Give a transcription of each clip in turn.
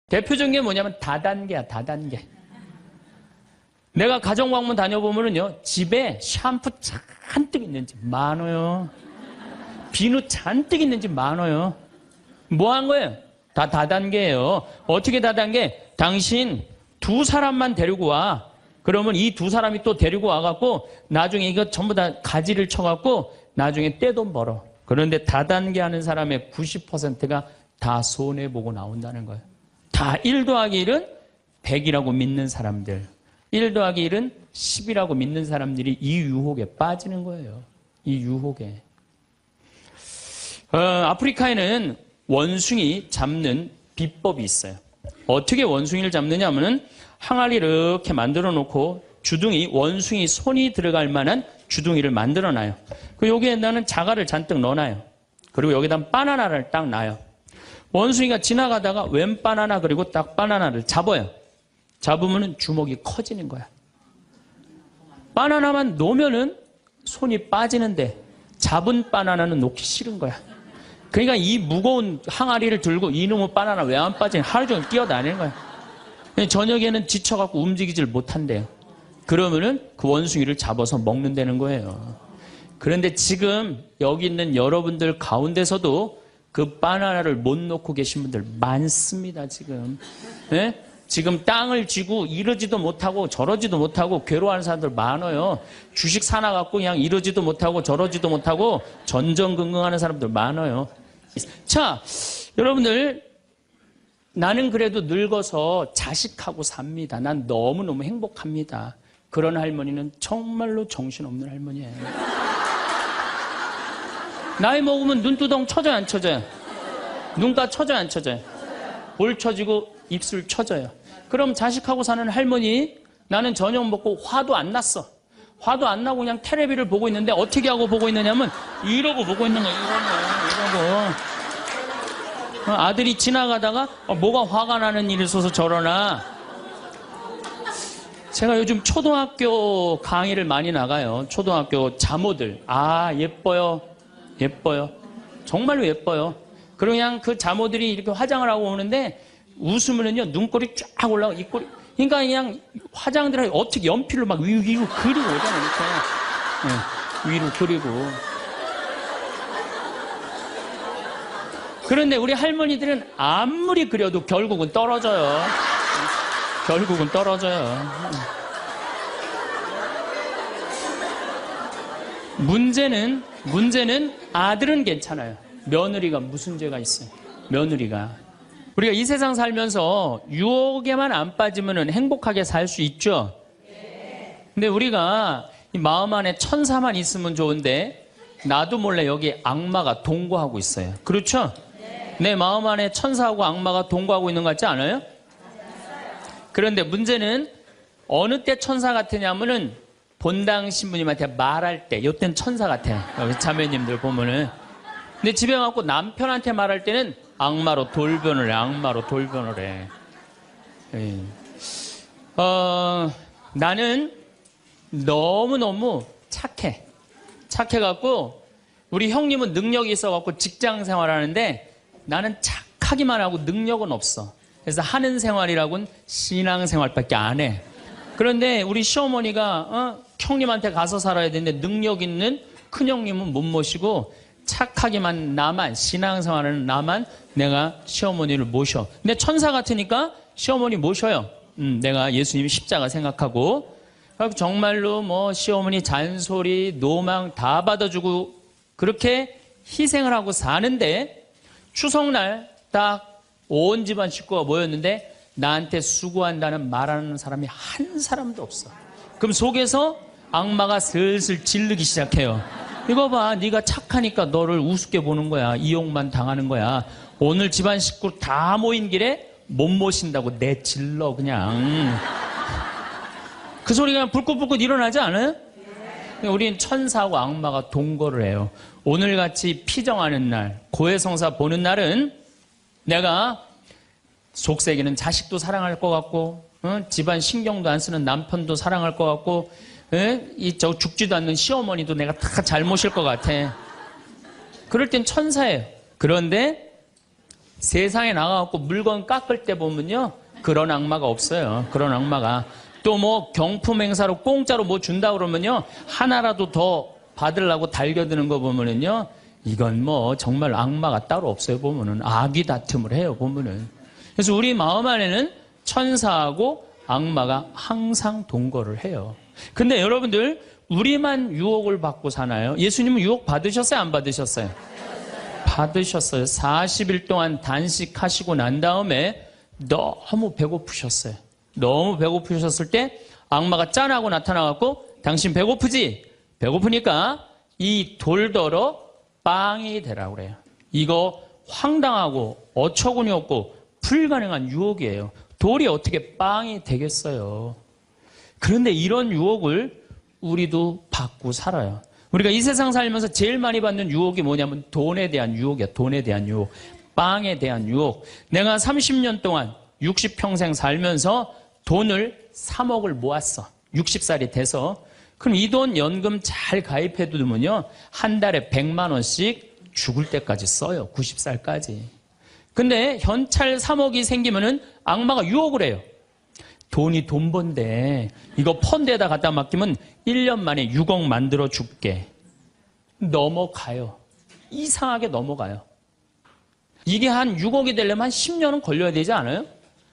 대표적인 게 뭐냐면 다단계야, 다단계. 내가 가정방문 다녀보면은요, 집에 샴푸 잔뜩 있는 집 많아요. 비누 잔뜩 있는 집 많아요. 뭐 한 거예요? 다 다단계예요. 어떻게 다단계? 당신 두 사람만 데리고 와. 그러면 이 두 사람이 또 데리고 와갖고 나중에 이거 전부 다 가지를 쳐갖고 나중에 떼돈 벌어. 그런데 다단계 하는 사람의 90%가 다 손해보고 나온다는 거예요. 다 1 더하기 1은 100이라고 믿는 사람들. 1 더하기 1은 10이라고 믿는 사람들이 이 유혹에 빠지는 거예요. 이 유혹에. 아프리카에는 원숭이 잡는 비법이 있어요. 어떻게 원숭이를 잡느냐 하면은 항아리 이렇게 만들어 놓고 주둥이, 원숭이 손이 들어갈 만한 주둥이를 만들어 놔요. 그리고 여기에다는 자갈을 잔뜩 넣어 놔요. 그리고 여기다 바나나를 딱 놔요. 원숭이가 지나가다가 웬 바나나 그리고 딱 바나나를 잡아요. 잡으면은 주먹이 커지는 거야. 바나나만 놓으면은 손이 빠지는데 잡은 바나나는 놓기 싫은 거야. 그러니까 이 무거운 항아리를 들고 이놈의 바나나 왜 안 빠지냐 하루 종일 뛰어다니는 거야. 저녁에는 지쳐갖고 움직이질 못한대요. 그러면은 그 원숭이를 잡아서 먹는다는 거예요. 그런데 지금 여기 있는 여러분들 가운데서도 그 바나나를 못 놓고 계신 분들 많습니다, 지금. 네? 지금 땅을 쥐고 이러지도 못하고 저러지도 못하고 괴로워하는 사람들 많아요. 주식 사놔갖고 그냥 이러지도 못하고 저러지도 못하고 전전긍긍하는 사람들 많아요. 자, 여러분들, 나는 그래도 늙어서 자식하고 삽니다. 난 너무너무 행복합니다. 그런 할머니는 정말로 정신없는 할머니예요. 나이 먹으면 눈두덩 쳐져요, 안 쳐져요? 눈가 쳐져요, 안 쳐져요? 볼 쳐지고 입술 쳐져요. 그럼 자식하고 사는 할머니, 나는 저녁 먹고 화도 안 났어. 화도 안 나고 그냥 텔레비를 보고 있는데 어떻게 하고 보고 있느냐면 이러고 보고 있는 거예요. 이러고. 아들이 지나가다가 뭐가 화가 나는 일이 있어서 저러나. 제가 요즘 초등학교 강의를 많이 나가요. 초등학교 자모들. 아, 예뻐요. 예뻐요. 정말로 예뻐요. 그리고 그냥 그 자모들이 이렇게 화장을 하고 오는데 웃으면은요, 눈꼬리 쫙 올라가고, 입꼬리. 그러니까 그냥 화장들을 어떻게 연필로 막 위로 그리고 오잖아요, 이렇게. 네, 위로 그리고. 그런데 우리 할머니들은 아무리 그려도 결국은 떨어져요. 결국은 떨어져요. 문제는 아들은 괜찮아요. 며느리가 무슨 죄가 있어요? 며느리가. 우리가 이 세상 살면서 유혹에만 안 빠지면 행복하게 살 수 있죠? 근데 우리가 이 마음 안에 천사만 있으면 좋은데 나도 몰래 여기 악마가 동거하고 있어요. 그렇죠? 내 마음 안에 천사하고 악마가 동거하고 있는 것 같지 않아요? 그런데 문제는 어느 때 천사 같으냐면은 본당 신부님한테 말할 때, 이때는 천사 같아요. 여기 자매님들 보면은. 근데 집에 와서 남편한테 말할 때는 악마로 돌변을 해, 악마로 돌변을 해. 예. 나는 너무너무 착해. 착해갖고, 우리 형님은 능력이 있어갖고 직장 생활하는데 나는 착하기만 하고 능력은 없어. 그래서 하는 생활이라고는 신앙 생활밖에 안 해. 그런데 우리 시어머니가 형님한테 가서 살아야 되는데 능력 있는 큰형님은 못 모시고 착하기만 나만, 신앙생활은 나만 내가 시어머니를 모셔. 근데 천사 같으니까 시어머니 모셔요. 내가 예수님 십자가 생각하고. 정말로 뭐 시어머니 잔소리, 노망 다 받아주고 그렇게 희생을 하고 사는데 추석날 딱 온 집안 식구가 모였는데 나한테 수고한다는 말하는 사람이 한 사람도 없어. 그럼 속에서 악마가 슬슬 질르기 시작해요. 이거 봐, 네가 착하니까 너를 우습게 보는 거야. 이용만 당하는 거야. 오늘 집안 식구 다 모인 길에 못 모신다고 내질러 그냥. 그 소리가 불긋불긋 일어나지 않아요? 우린 천사하고 악마가 동거를 해요. 오늘같이 피정하는 날, 고해성사 보는 날은 내가 속세기는 자식도 사랑할 것 같고, 집안 신경도 안 쓰는 남편도 사랑할 것 같고, 저 죽지도 않는 시어머니도 내가 다 잘 모실 것 같아. 그럴 땐 천사예요. 그런데 세상에 나가갖고 물건 깎을 때 보면요. 그런 악마가 없어요. 그런 악마가. 또 뭐 경품 행사로 공짜로 뭐 준다 그러면요. 하나라도 더 받으려고 달겨드는 거 보면은요. 이건 뭐 정말 악마가 따로 없어요. 보면은 악이 다툼을 해요. 보면은. 그래서 우리 마음 안에는 천사하고 악마가 항상 동거를 해요. 근데 여러분들 우리만 유혹을 받고 사나요? 예수님은 유혹 받으셨어요? 안 받으셨어요? 받으셨어요. 40일 동안 단식하시고 난 다음에 너무 배고프셨어요. 너무 배고프셨을 때 악마가 짠하고 나타나갖고 당신 배고프지? 배고프니까 이 돌더러 빵이 되라고 그래요. 이거 황당하고 어처구니 없고 불가능한 유혹이에요. 돌이 어떻게 빵이 되겠어요? 그런데 이런 유혹을 우리도 받고 살아요. 우리가 이 세상 살면서 제일 많이 받는 유혹이 뭐냐면 돈에 대한 유혹이야. 돈에 대한 유혹. 빵에 대한 유혹. 내가 30년 동안 60평생 살면서 돈을 3억을 모았어. 60살이 돼서. 그럼 이 돈 연금 잘 가입해 두면요. 한 달에 100만 원씩 죽을 때까지 써요. 90살까지. 근데 현찰 3억이 생기면은 악마가 유혹을 해요. 돈이 돈 번데 이거 펀드에다 갖다 맡기면 1년 만에 6억 만들어 줄게. 넘어가요. 이상하게 넘어가요. 이게 한 6억이 되려면 한 10년은 걸려야 되지 않아요?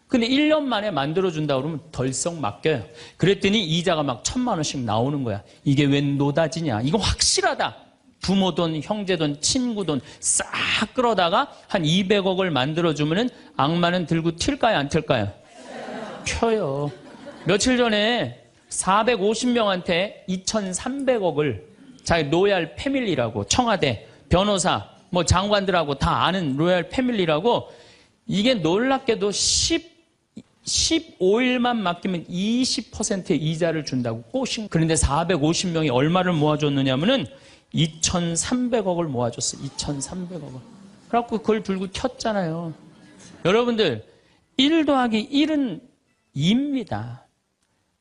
근데 1년 만에 만들어준다 그러면 덜썩 맡겨요. 그랬더니 이자가 막 1,000만 원씩 나오는 거야. 이게 웬 노다지냐. 이거 확실하다. 부모 돈, 형제 돈, 친구 돈 싹 끌어다가 한 200억을 만들어주면은 악마는 들고 튈까요? 안 튈까요? 켜요. 며칠 전에 450명한테 2,300억을 자기 로얄 패밀리라고 청와대, 변호사, 뭐 장관들하고 다 아는 로얄 패밀리라고 이게 놀랍게도 15일만 맡기면 20%의 이자를 준다고 꼬신. 그런데 450명이 얼마를 모아줬느냐면은 2,300억을 모아줬어. 2,300억을. 그래갖고 그걸 들고 켰잖아요. 여러분들 1 더하기 1은 2입니다.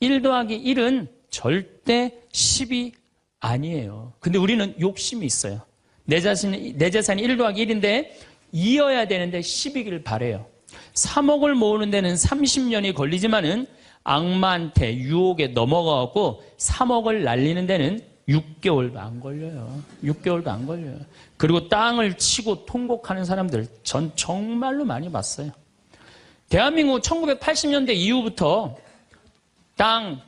1 더하기 1은 절대 10이 아니에요. 근데 우리는 욕심이 있어요. 내 재산이 1 더하기 1인데 2여야 되는데 10이길 바래요. 3억을 모으는 데는 30년이 걸리지만은 악마한테 유혹에 넘어가고 3억을 날리는 데는 6개월도 안 걸려요. 6개월도 안 걸려요. 그리고 땅을 치고 통곡하는 사람들 전 정말로 많이 봤어요. 대한민국 1980년대 이후부터 땅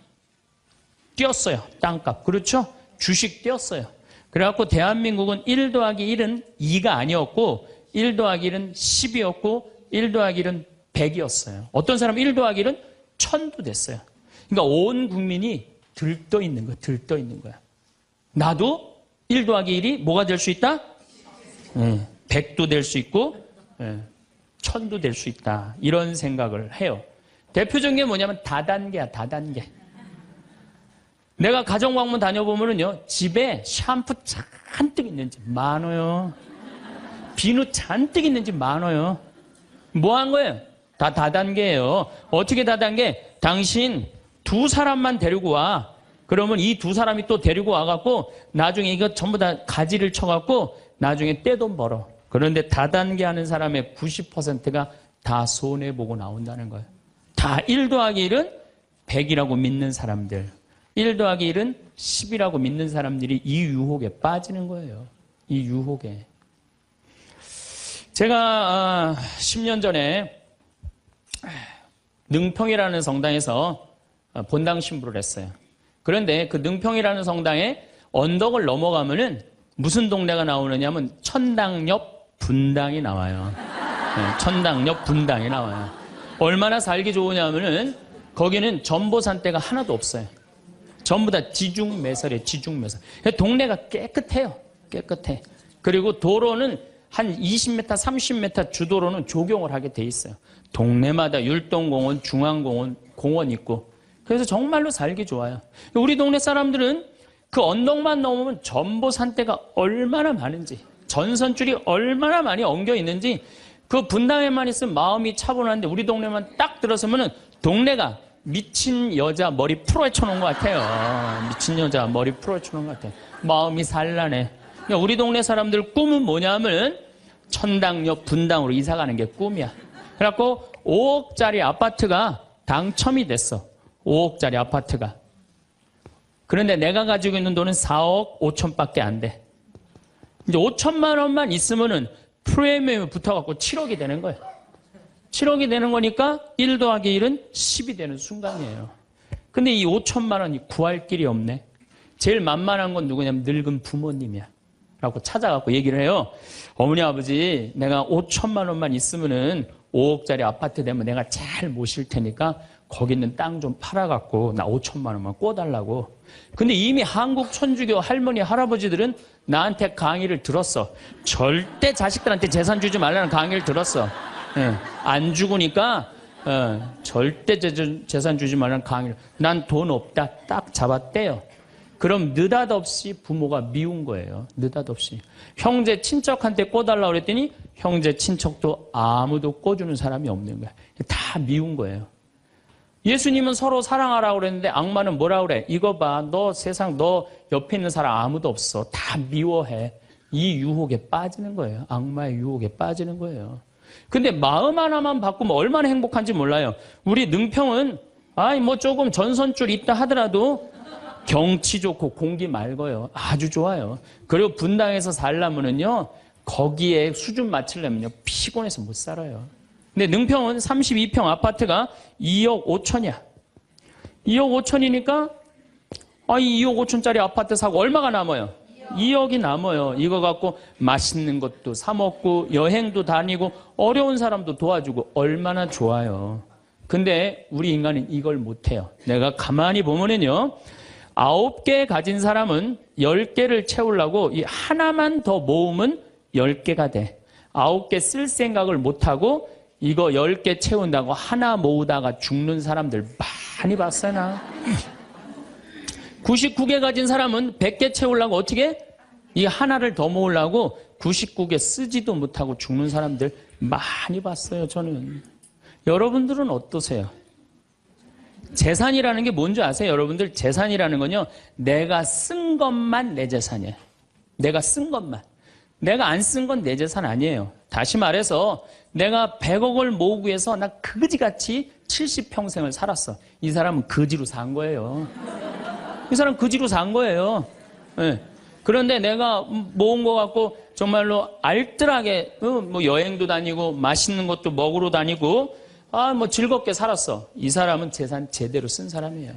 뛰었어요. 땅값. 그렇죠? 주식 뛰었어요. 그래갖고 대한민국은 1 더하기 1은 2가 아니었고 1 더하기 1은 10이었고 1 더하기 1은 100이었어요. 어떤 사람은 1 더하기 1은 1000도 됐어요. 그러니까 온 국민이 들떠 있는 거야. 들떠 있는 거야. 나도 1 더하기 1이 뭐가 될 수 있다? 100도 될 수 있고 1000도 될 수 있다. 이런 생각을 해요. 대표적인 게 뭐냐면 다단계야. 다단계. 내가 가정방문 다녀보면은요. 집에 샴푸 잔뜩 있는지 많아요. 비누 잔뜩 있는지 많아요. 뭐 한 거예요? 다 다단계예요. 어떻게 다단계? 당신 2사람만 데리고 와. 그러면 이 2사람이 또 데리고 와갖고 나중에 이거 전부 다 가지를 쳐갖고 나중에 떼돈 벌어. 그런데 다단계 하는 사람의 90%가 다 손해보고 나온다는 거예요. 다 1 더하기 1은 100이라고 믿는 사람들. 1 더하기 1은 10이라고 믿는 사람들이 이 유혹에 빠지는 거예요. 이 유혹에. 제가 10년 전에 능평이라는 성당에서 본당 신부를 했어요. 그런데 그 능평이라는 성당에 언덕을 넘어가면은 무슨 동네가 나오느냐면 천당 옆 분당이 나와요. 네, 천당 옆 분당이 나와요. 얼마나 살기 좋으냐면은 거기는 전보산대가 하나도 없어요. 전부 다 지중매설이에요. 지중매설. 동네가 깨끗해요. 깨끗해. 그리고 도로는 한 20m, 30m 주도로는 조경을 하게 돼 있어요. 동네마다 율동공원, 중앙공원, 공원 있고. 그래서 정말로 살기 좋아요. 우리 동네 사람들은 그 언덕만 넘으면 전보산대가 얼마나 많은지, 전선줄이 얼마나 많이 엉겨 있는지 그 분당에만 있으면 마음이 차분한데 우리 동네만 딱 들어서면은 동네가 미친 여자 머리 풀어헤쳐 놓은 것 같아요. 미친 여자 머리 풀어헤쳐 놓은 것 같아요. 마음이 산란해. 그러니까 우리 동네 사람들 꿈은 뭐냐면 천당역 분당으로 이사 가는 게 꿈이야. 그래갖고 5억짜리 아파트가 당첨이 됐어. 5억짜리 아파트가. 그런데 내가 가지고 있는 돈은 4억 5천밖에 안 돼. 이제 5천만 원만 있으면은 프리미엄이 붙어갖고 7억이 되는 거예요. 7억이 되는 거니까 1 더하기 1은 10이 되는 순간이에요. 근데 이 5천만 원이 구할 길이 없네. 제일 만만한 건 누구냐면 늙은 부모님이야. 라고 찾아갖고 얘기를 해요. 어머니, 아버지, 내가 5천만 원만 있으면은 5억짜리 아파트 되면 내가 잘 모실 테니까 거기 있는 땅 좀 팔아갖고 나 5천만 원만 꿔달라고. 근데 이미 한국 천주교 할머니, 할아버지들은 나한테 강의를 들었어. 절대 자식들한테 재산 주지 말라는 강의를 들었어. 예, 안 죽으니까 절대 재산 주지 말라는 강의를. 난 돈 없다 딱 잡았대요. 그럼 느닷없이 부모가 미운 거예요. 느닷없이. 형제 친척한테 꿔달라고 그랬더니 형제 친척도 아무도 꿔주는 사람이 없는 거야. 다 미운 거예요. 예수님은 서로 사랑하라고 그랬는데 악마는 뭐라고 그래? 이거 봐. 너 세상 너 옆에 있는 사람 아무도 없어. 다 미워해. 이 유혹에 빠지는 거예요. 악마의 유혹에 빠지는 거예요. 근데 마음 하나만 바꾸면 얼마나 행복한지 몰라요. 우리 능평은 뭐 조금 전선줄 있다 하더라도 경치 좋고 공기 맑아요. 아주 좋아요. 그리고 분당에서 살려면은요, 거기에 수준 맞추려면요, 피곤해서 못 살아요. 근데 능평은 32평 아파트가 2억 5천이야. 2억 5천이니까, 이 2억 5천짜리 아파트 사고 얼마가 남아요? 2억이 남아요. 이거 갖고 맛있는 것도 사 먹고, 여행도 다니고, 어려운 사람도 도와주고, 얼마나 좋아요. 근데 우리 인간은 이걸 못해요. 내가 가만히 보면은요, 9개 가진 사람은 10개를 채우려고 이 하나만 더 모으면 10개가 돼. 9개 쓸 생각을 못하고 이거 10개 채운다고 하나 모으다가 죽는 사람들 많이 봤어요, 나. 99개 가진 사람은 100개 채우려고 어떻게? 이 하나를 더 모으려고 99개 쓰지도 못하고 죽는 사람들 많이 봤어요, 저는. 여러분들은 어떠세요? 재산이라는 게 뭔지 아세요? 여러분들, 재산이라는 건요, 내가 쓴 것만 내 재산이에요. 내가 쓴 것만. 내가 안 쓴 건 내 재산 아니에요. 다시 말해서 내가 100억을 모으기 위해서 나 그지같이 70평생을 살았어. 이 사람은 거지로 산 거예요. 이 사람 거지로 산 거예요. 네. 그런데 내가 모은 거 갖고 정말로 알뜰하게 뭐 여행도 다니고 맛있는 것도 먹으러 다니고 뭐 즐겁게 살았어. 이 사람은 재산 제대로 쓴 사람이에요.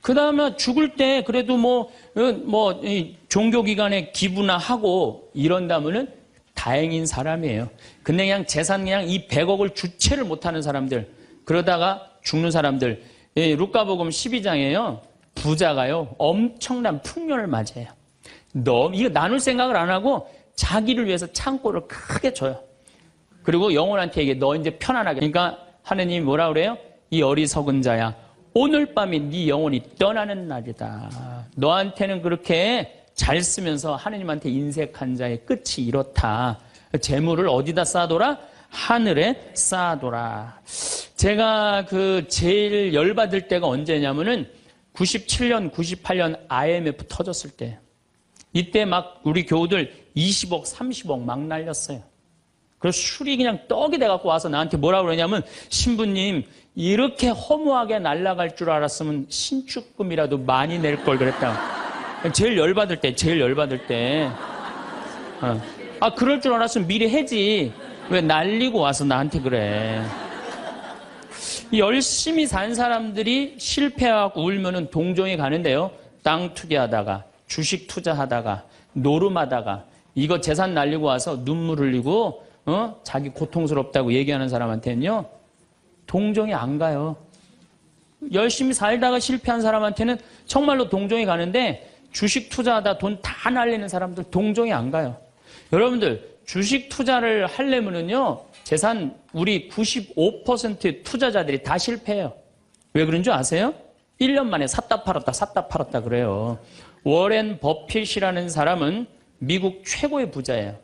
그 다음에 죽을 때 그래도 종교기관에 기부나 하고 이런다면은 다행인 사람이에요. 근데 그냥 재산 그냥 이 100억을 주체를 못하는 사람들, 그러다가 죽는 사람들. 루카복음 12장에요. 부자가요, 엄청난 풍년을 맞이해요. 이거 나눌 생각을 안 하고 자기를 위해서 창고를 크게 줘요. 그리고 영혼한테 얘기해. 너 이제 편안하게. 그러니까 하느님이 뭐라 그래요? 이 어리석은 자야, 오늘 밤이 네 영혼이 떠나는 날이다. 너한테는 그렇게 잘 쓰면서 하느님한테 인색한 자의 끝이 이렇다. 재물을 어디다 쌓아둬라? 하늘에 쌓아둬라. 제가 제일 열받을 때가 언제냐면은 97년, 98년 IMF 터졌을 때. 이때 막 우리 교우들 20억, 30억 막 날렸어요. 그래서 술이 그냥 떡이 돼갖고 와서 나한테 뭐라 그러냐면, 신부님, 이렇게 허무하게 날아갈 줄 알았으면 신축금이라도 많이 낼 걸 그랬다. 제일 열받을 때. 그럴 줄 알았으면 미리 해지. 왜 날리고 와서 나한테 그래. 열심히 산 사람들이 실패하고 울면은 동정에 가는데요. 땅 투기하다가, 주식 투자하다가, 노름하다가, 이거 재산 날리고 와서 눈물 흘리고, 자기 고통스럽다고 얘기하는 사람한테는요, 동정이 안 가요. 열심히 살다가 실패한 사람한테는 정말로 동정이 가는데, 주식 투자하다 돈 다 날리는 사람들 동정이 안 가요. 여러분들, 주식 투자를 하려면은요, 재산 우리 95% 투자자들이 다 실패해요. 왜 그런 줄 아세요? 1년 만에 샀다 팔았다 그래요. 워렌 버핏이라는 사람은 미국 최고의 부자예요.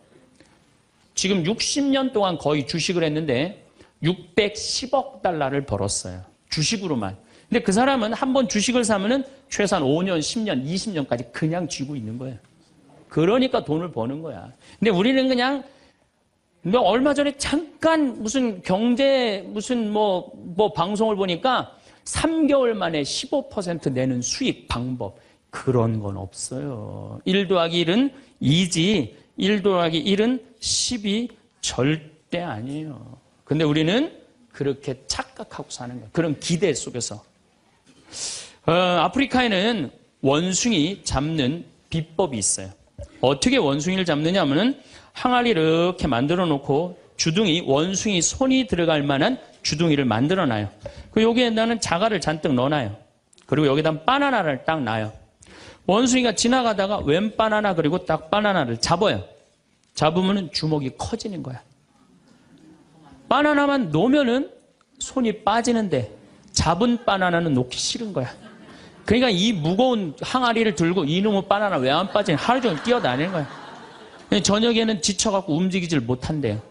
지금 60년 동안 거의 주식을 했는데 610억 달러를 벌었어요. 주식으로만. 근데 그 사람은 한번 주식을 사면은 최소한 5년, 10년, 20년까지 그냥 쥐고 있는 거예요. 그러니까 돈을 버는 거야. 근데 우리는 그냥 근데 얼마 전에 잠깐 무슨 경제 무슨 뭐 방송을 보니까 3개월 만에 15% 내는 수익 방법. 그런 건 없어요. 1 더하기 1은 2지 1 더하기 1은 10이 절대 아니에요. 근데 우리는 그렇게 착각하고 사는 거예요. 그런 기대 속에서. 아프리카에는 원숭이 잡는 비법이 있어요. 어떻게 원숭이를 잡느냐 하면은 항아리 이렇게 만들어 놓고 주둥이, 원숭이 손이 들어갈 만한 주둥이를 만들어 놔요. 그리고 여기에다는 자갈을 잔뜩 넣어 놔요. 그리고 여기다 바나나를 딱 놔요. 원숭이가 지나가다가 웬 바나나 그리고 딱 바나나를 잡아요. 잡으면은 주먹이 커지는 거야. 바나나만 놓으면은 손이 빠지는데 잡은 바나나는 놓기 싫은 거야. 그러니까 이 무거운 항아리를 들고 이놈의 바나나 왜 안 빠지냐 하루 종일 뛰어다니는 거야. 저녁에는 지쳐갖고 움직이질 못한대요.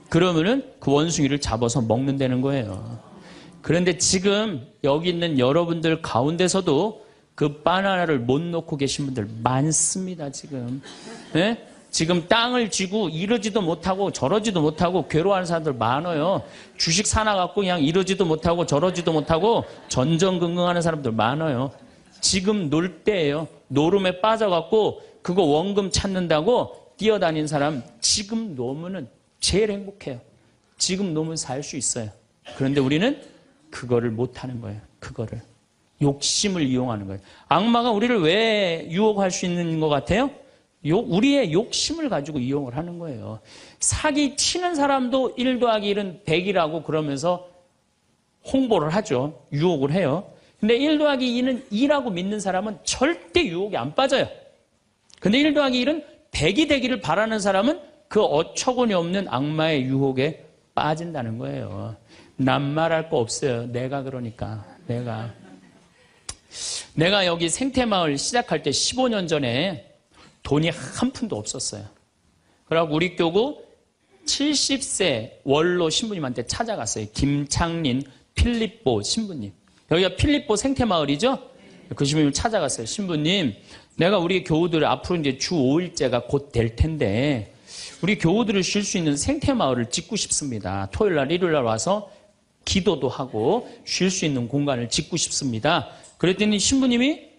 그러면은 그 원숭이를 잡아서 먹는다는 거예요. 그런데 지금 여기 있는 여러분들 가운데서도 그 바나나를 못 놓고 계신 분들 많습니다, 지금. 네? 지금 땅을 쥐고 이러지도 못하고 저러지도 못하고 괴로워하는 사람들 많아요. 주식 사놔갖고 그냥 이러지도 못하고 저러지도 못하고 전전긍긍하는 사람들 많아요. 지금 놀 때예요. 노름에 빠져갖고 그거 원금 찾는다고 뛰어다닌 사람 지금 놓으면은 제일 행복해요. 지금 놓으면 살 수 있어요. 그런데 우리는 그거를 못하는 거예요. 그거를. 욕심을 이용하는 거예요. 악마가 우리를 왜 유혹할 수 있는 것 같아요? 우리의 욕심을 가지고 이용을 하는 거예요. 사기 치는 사람도 1 더하기 1은 100이라고 그러면서 홍보를 하죠. 유혹을 해요. 근데 1 더하기 2는 2라고 믿는 사람은 절대 유혹이 안 빠져요. 근데 1 더하기 1은 100이 되기를 바라는 사람은 그 어처구니 없는 악마의 유혹에 빠진다는 거예요. 난 말할 거 없어요. 내가 그러니까. 내가 여기 생태마을 시작할 때 15년 전에 돈이 한 푼도 없었어요. 그래갖고 우리 교구 70세 원로 신부님한테 찾아갔어요. 김창린 필립보 신부님. 여기가 필립보 생태마을이죠? 그 신부님을 찾아갔어요. 신부님, 내가 우리 교우들 앞으로 이제 주 5일째가 곧 될 텐데 우리 교우들을 쉴 수 있는 생태마을을 짓고 싶습니다. 토요일날, 일요일날 와서 기도도 하고 쉴 수 있는 공간을 짓고 싶습니다. 그랬더니 신부님이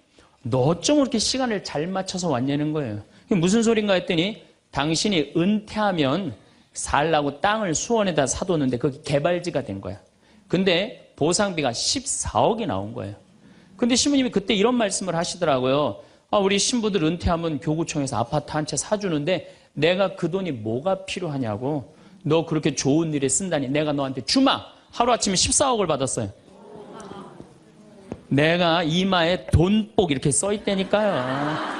너 어쩜 그렇게 시간을 잘 맞춰서 왔냐는 거예요. 무슨 소린가 했더니 당신이 은퇴하면 살라고 땅을 수원에다 사뒀는데 그게 개발지가 된 거야. 근데 보상비가 14억이 나온 거예요. 근데 신부님이 그때 이런 말씀을 하시더라고요. 우리 신부들 은퇴하면 교구청에서 아파트 한 채 사주는데 내가 그 돈이 뭐가 필요하냐고. 너 그렇게 좋은 일에 쓴다니 내가 너한테 주마. 하루아침에 14억을 받았어요. 내가 이마에 돈복 이렇게 써있다니까요.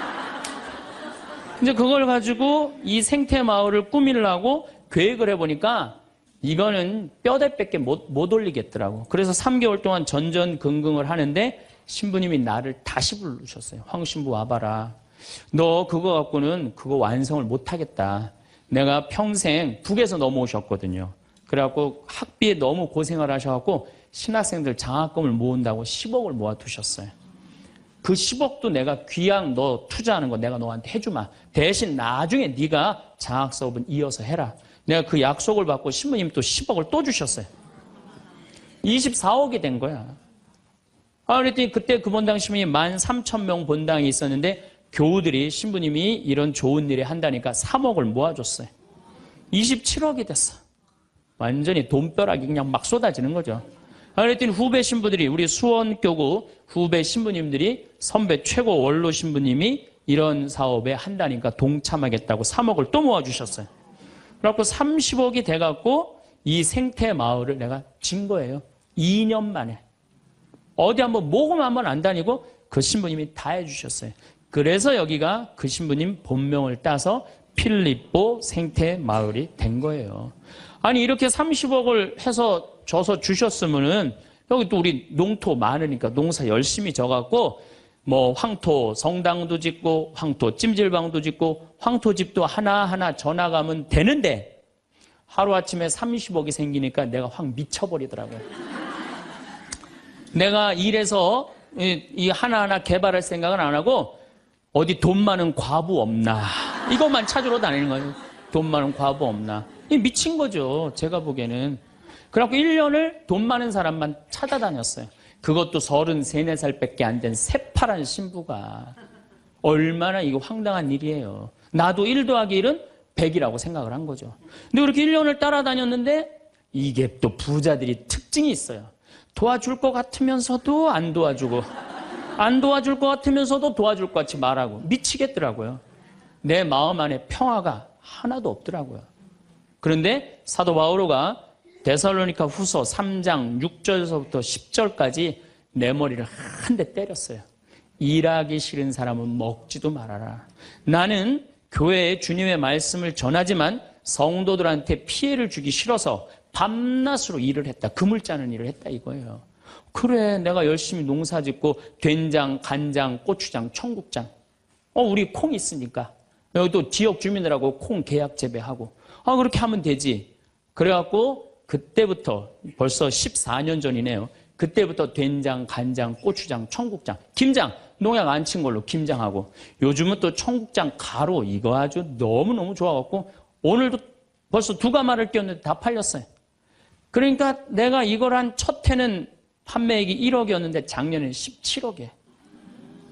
이제 그걸 가지고 이 생태마을을 꾸미려고 계획을 해보니까 이거는 뼈대밖에 못 올리겠더라고. 그래서 3개월 동안 전전긍긍을 하는데 신부님이 나를 다시 부르셨어요. 황 신부 와봐라. 너 그거 갖고는 그거 완성을 못하겠다. 내가 평생 북에서 넘어오셨거든요. 그래갖고 학비에 너무 고생을 하셔갖고 신학생들 장학금을 모은다고 10억을 모아두셨어요. 그 10억도 내가 귀양 너 투자하는 거 내가 너한테 해주마. 대신 나중에 네가 장학 수업은 이어서 해라. 내가 그 약속을 받고 신부님이 또 10억을 또 주셨어요. 24억이 된 거야. 그랬더니 그때 그 본당 신부님이 13,000명 본당이 있었는데 교우들이 신부님이 이런 좋은 일을 한다니까 3억을 모아줬어요. 27억이 됐어. 완전히 돈벼락이 그냥 막 쏟아지는 거죠. 그랬더니 후배 신부들이 우리 수원교구 후배 신부님들이 선배 최고 원로 신부님이 이런 사업에 한다니까 동참하겠다고 3억을 또 모아주셨어요. 그래갖고 30억이 돼갖고 이 생태마을을 내가 진 거예요. 2년 만에. 어디 한번 모금 한번 안 다니고 그 신부님이 다 해주셨어요. 그래서 여기가 그 신부님 본명을 따서 필립보 생태마을이 된 거예요. 아니 이렇게 30억을 해서 줘서 주셨으면은 여기 또 우리 농토 많으니까 농사 열심히 져갖고 뭐 황토 성당도 짓고 황토 찜질방도 짓고 황토집도 하나하나 져나가면 되는데 하루아침에 30억이 생기니까 내가 확 미쳐버리더라고요. 내가 이래서 이 하나하나 개발할 생각은 안 하고 어디 돈 많은 과부 없나 이것만 찾으러 다니는 거예요. 돈 많은 과부 없나. 미친 거죠. 제가 보기에는. 그래갖고 1년을 돈 많은 사람만 찾아다녔어요. 그것도 33, 4살밖에 안 된 새파란 신부가. 얼마나 이거 황당한 일이에요. 나도 1 더하기 1은 100이라고 생각을 한 거죠. 근데 그렇게 1년을 따라다녔는데 이게 또 부자들이 특징이 있어요. 도와줄 것 같으면서도 안 도와주고, 안 도와줄 것 같으면서도 도와줄 것 같이 말하고. 미치겠더라고요. 내 마음 안에 평화가 하나도 없더라고요. 그런데 사도 바오로가 데살로니가 후서 3장 6절서부터 10절까지 내 머리를 한 대 때렸어요. 일하기 싫은 사람은 먹지도 말아라. 나는 교회에 주님의 말씀을 전하지만 성도들한테 피해를 주기 싫어서 밤낮으로 일을 했다. 금을 짜는 일을 했다 이거예요. 그래, 내가 열심히 농사 짓고 된장, 간장, 고추장, 청국장. 우리 콩 있으니까. 여기도 지역 주민들하고 콩 계약 재배하고. 그렇게 하면 되지. 그래갖고 그때부터 벌써 14년 전이네요. 그때부터 된장, 간장, 고추장, 청국장, 김장. 농약 안 친 걸로 김장하고. 요즘은 또 청국장 가루. 이거 아주 너무너무 좋아갖고 오늘도 벌써 2가마를 띄웠는데 다 팔렸어요. 그러니까 내가 이걸 한 첫 해는 판매액이 1억이었는데 작년에는 17억에.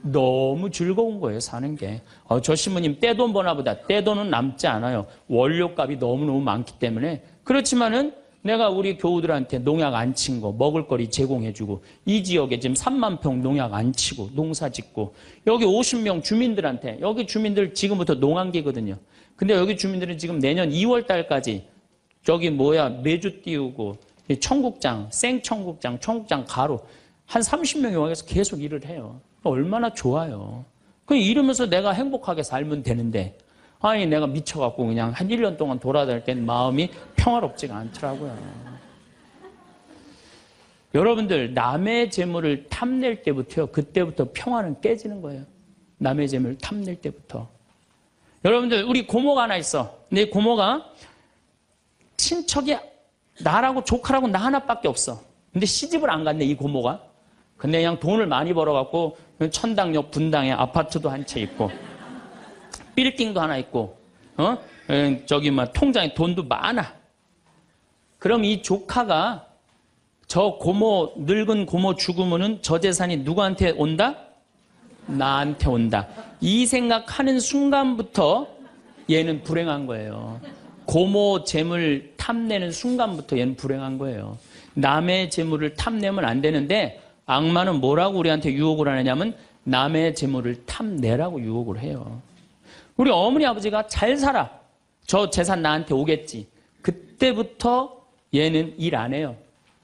너무 즐거운 거예요, 사는 게. 저 신부님 떼돈 버나 보다. 떼돈은 남지 않아요. 원료값이 너무너무 많기 때문에. 그렇지만은 내가 우리 교우들한테 농약 안 친 거, 먹을거리 제공해주고, 이 지역에 지금 3만 평 농약 안 치고, 농사 짓고, 여기 50명 주민들한테, 여기 주민들 지금부터 농한기거든요. 근데 여기 주민들은 지금 내년 2월 달까지 메주 띄우고, 청국장, 생청국장, 청국장 가루, 한 30명이 와서 계속 일을 해요. 얼마나 좋아요. 이러면서 내가 행복하게 살면 되는데, 아니, 내가 미쳐갖고 그냥 한 1년 동안 돌아다닐 땐 마음이 평화롭지가 않더라고요. 여러분들, 남의 재물을 탐낼 때부터요, 그때부터 평화는 깨지는 거예요. 남의 재물을 탐낼 때부터. 여러분들, 우리 고모가 하나 있어. 근데 고모가 친척이 나라고 조카라고 나 하나밖에 없어. 근데 시집을 안 갔네, 이 고모가. 근데 그냥 돈을 많이 벌어갖고 천당역 분당에 아파트도 한 채 있고, 빌딩도 하나 있고, 통장에 돈도 많아. 그럼 이 조카가 저 고모, 늙은 고모 죽으면은 저 재산이 누구한테 온다? 나한테 온다. 이 생각하는 순간부터 얘는 불행한 거예요. 고모 재물 탐내는 순간부터 얘는 불행한 거예요. 남의 재물을 탐내면 안 되는데 악마는 뭐라고 우리한테 유혹을 하느냐면 남의 재물을 탐내라고 유혹을 해요. 우리 어머니 아버지가 잘 살아. 저 재산 나한테 오겠지. 그때부터 얘는 일 안 해요.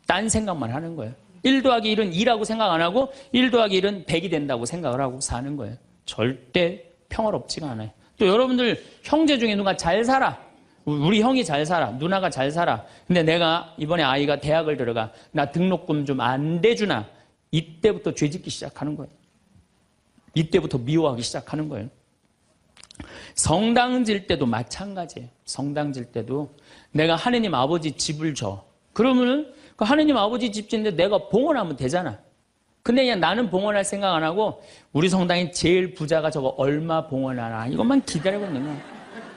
딴 생각만 하는 거예요. 1 더하기 1은 2라고 생각 안 하고 1 더하기 1은 100이 된다고 생각을 하고 사는 거예요. 절대 평화롭지가 않아요. 또 여러분들 형제 중에 누가 잘 살아. 우리 형이 잘 살아. 누나가 잘 살아. 근데 내가 이번에 아이가 대학을 들어가. 나 등록금 좀 안 대주나. 이때부터 죄짓기 시작하는 거예요. 이때부터 미워하기 시작하는 거예요. 성당 질 때도 마찬가지예요. 성당 질 때도 내가 하느님 아버지 집을 줘. 그러면은 그 하느님 아버지 집 짓는데 내가 봉헌하면 되잖아. 근데 그냥 나는 봉헌할 생각 안 하고 우리 성당에 제일 부자가 저거 얼마 봉헌하나 이것만 기다리고 있는 거야.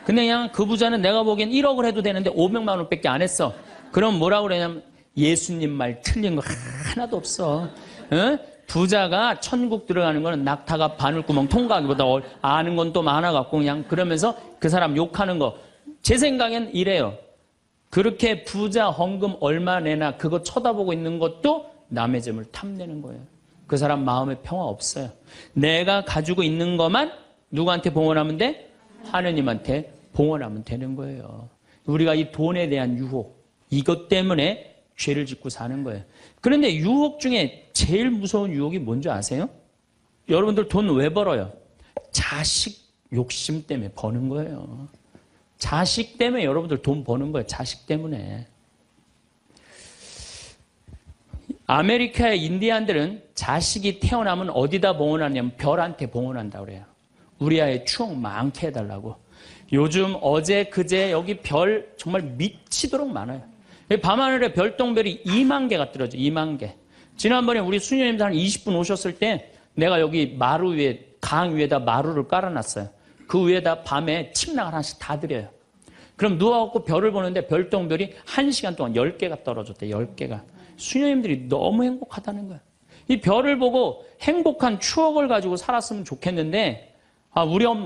근데 그냥 그 부자는 내가 보기엔 1억을 해도 되는데 500만 원밖에 안 했어. 그럼 뭐라고 그러냐면 예수님 말 틀린 거 하나도 없어. 부자가 천국 들어가는 거는 낙타가 바늘구멍 통과하기보다 아는 건 또 많아갖고 그냥 그러면서 그 사람 욕하는 거. 제 생각엔 이래요. 그렇게 부자 헌금 얼마 내나 그거 쳐다보고 있는 것도 남의 재물 탐내는 거예요. 그 사람 마음에 평화 없어요. 내가 가지고 있는 것만 누구한테 봉헌하면 돼? 하느님한테 봉헌하면 되는 거예요. 우리가 이 돈에 대한 유혹, 이것 때문에 죄를 짓고 사는 거예요. 그런데 유혹 중에 제일 무서운 유혹이 뭔지 아세요? 여러분들 돈 왜 벌어요? 자식 욕심 때문에 버는 거예요. 자식 때문에 여러분들 돈 버는 거예요. 자식 때문에. 아메리카의 인디안들은 자식이 태어나면 어디다 봉헌하냐면 별한테 봉헌한다고 그래요. 우리 아이 추억 많게 해달라고. 요즘 어제 그제 여기 별 정말 미치도록 많아요. 밤하늘에 별똥별이 2만 개가 떨어져요. 2만 개. 지난번에 우리 수녀님들 한 20분 오셨을 때 내가 여기 마루 위에 강 위에다 마루를 깔아놨어요. 그 위에다 밤에 침낭을 하나씩 다 드려요. 그럼 누워갖고 별을 보는데 별똥별이 1시간 동안 10개가 떨어졌대. 10개가. 수녀님들이 너무 행복하다는 거야. 이 별을 보고 행복한 추억을 가지고 살았으면 좋겠는데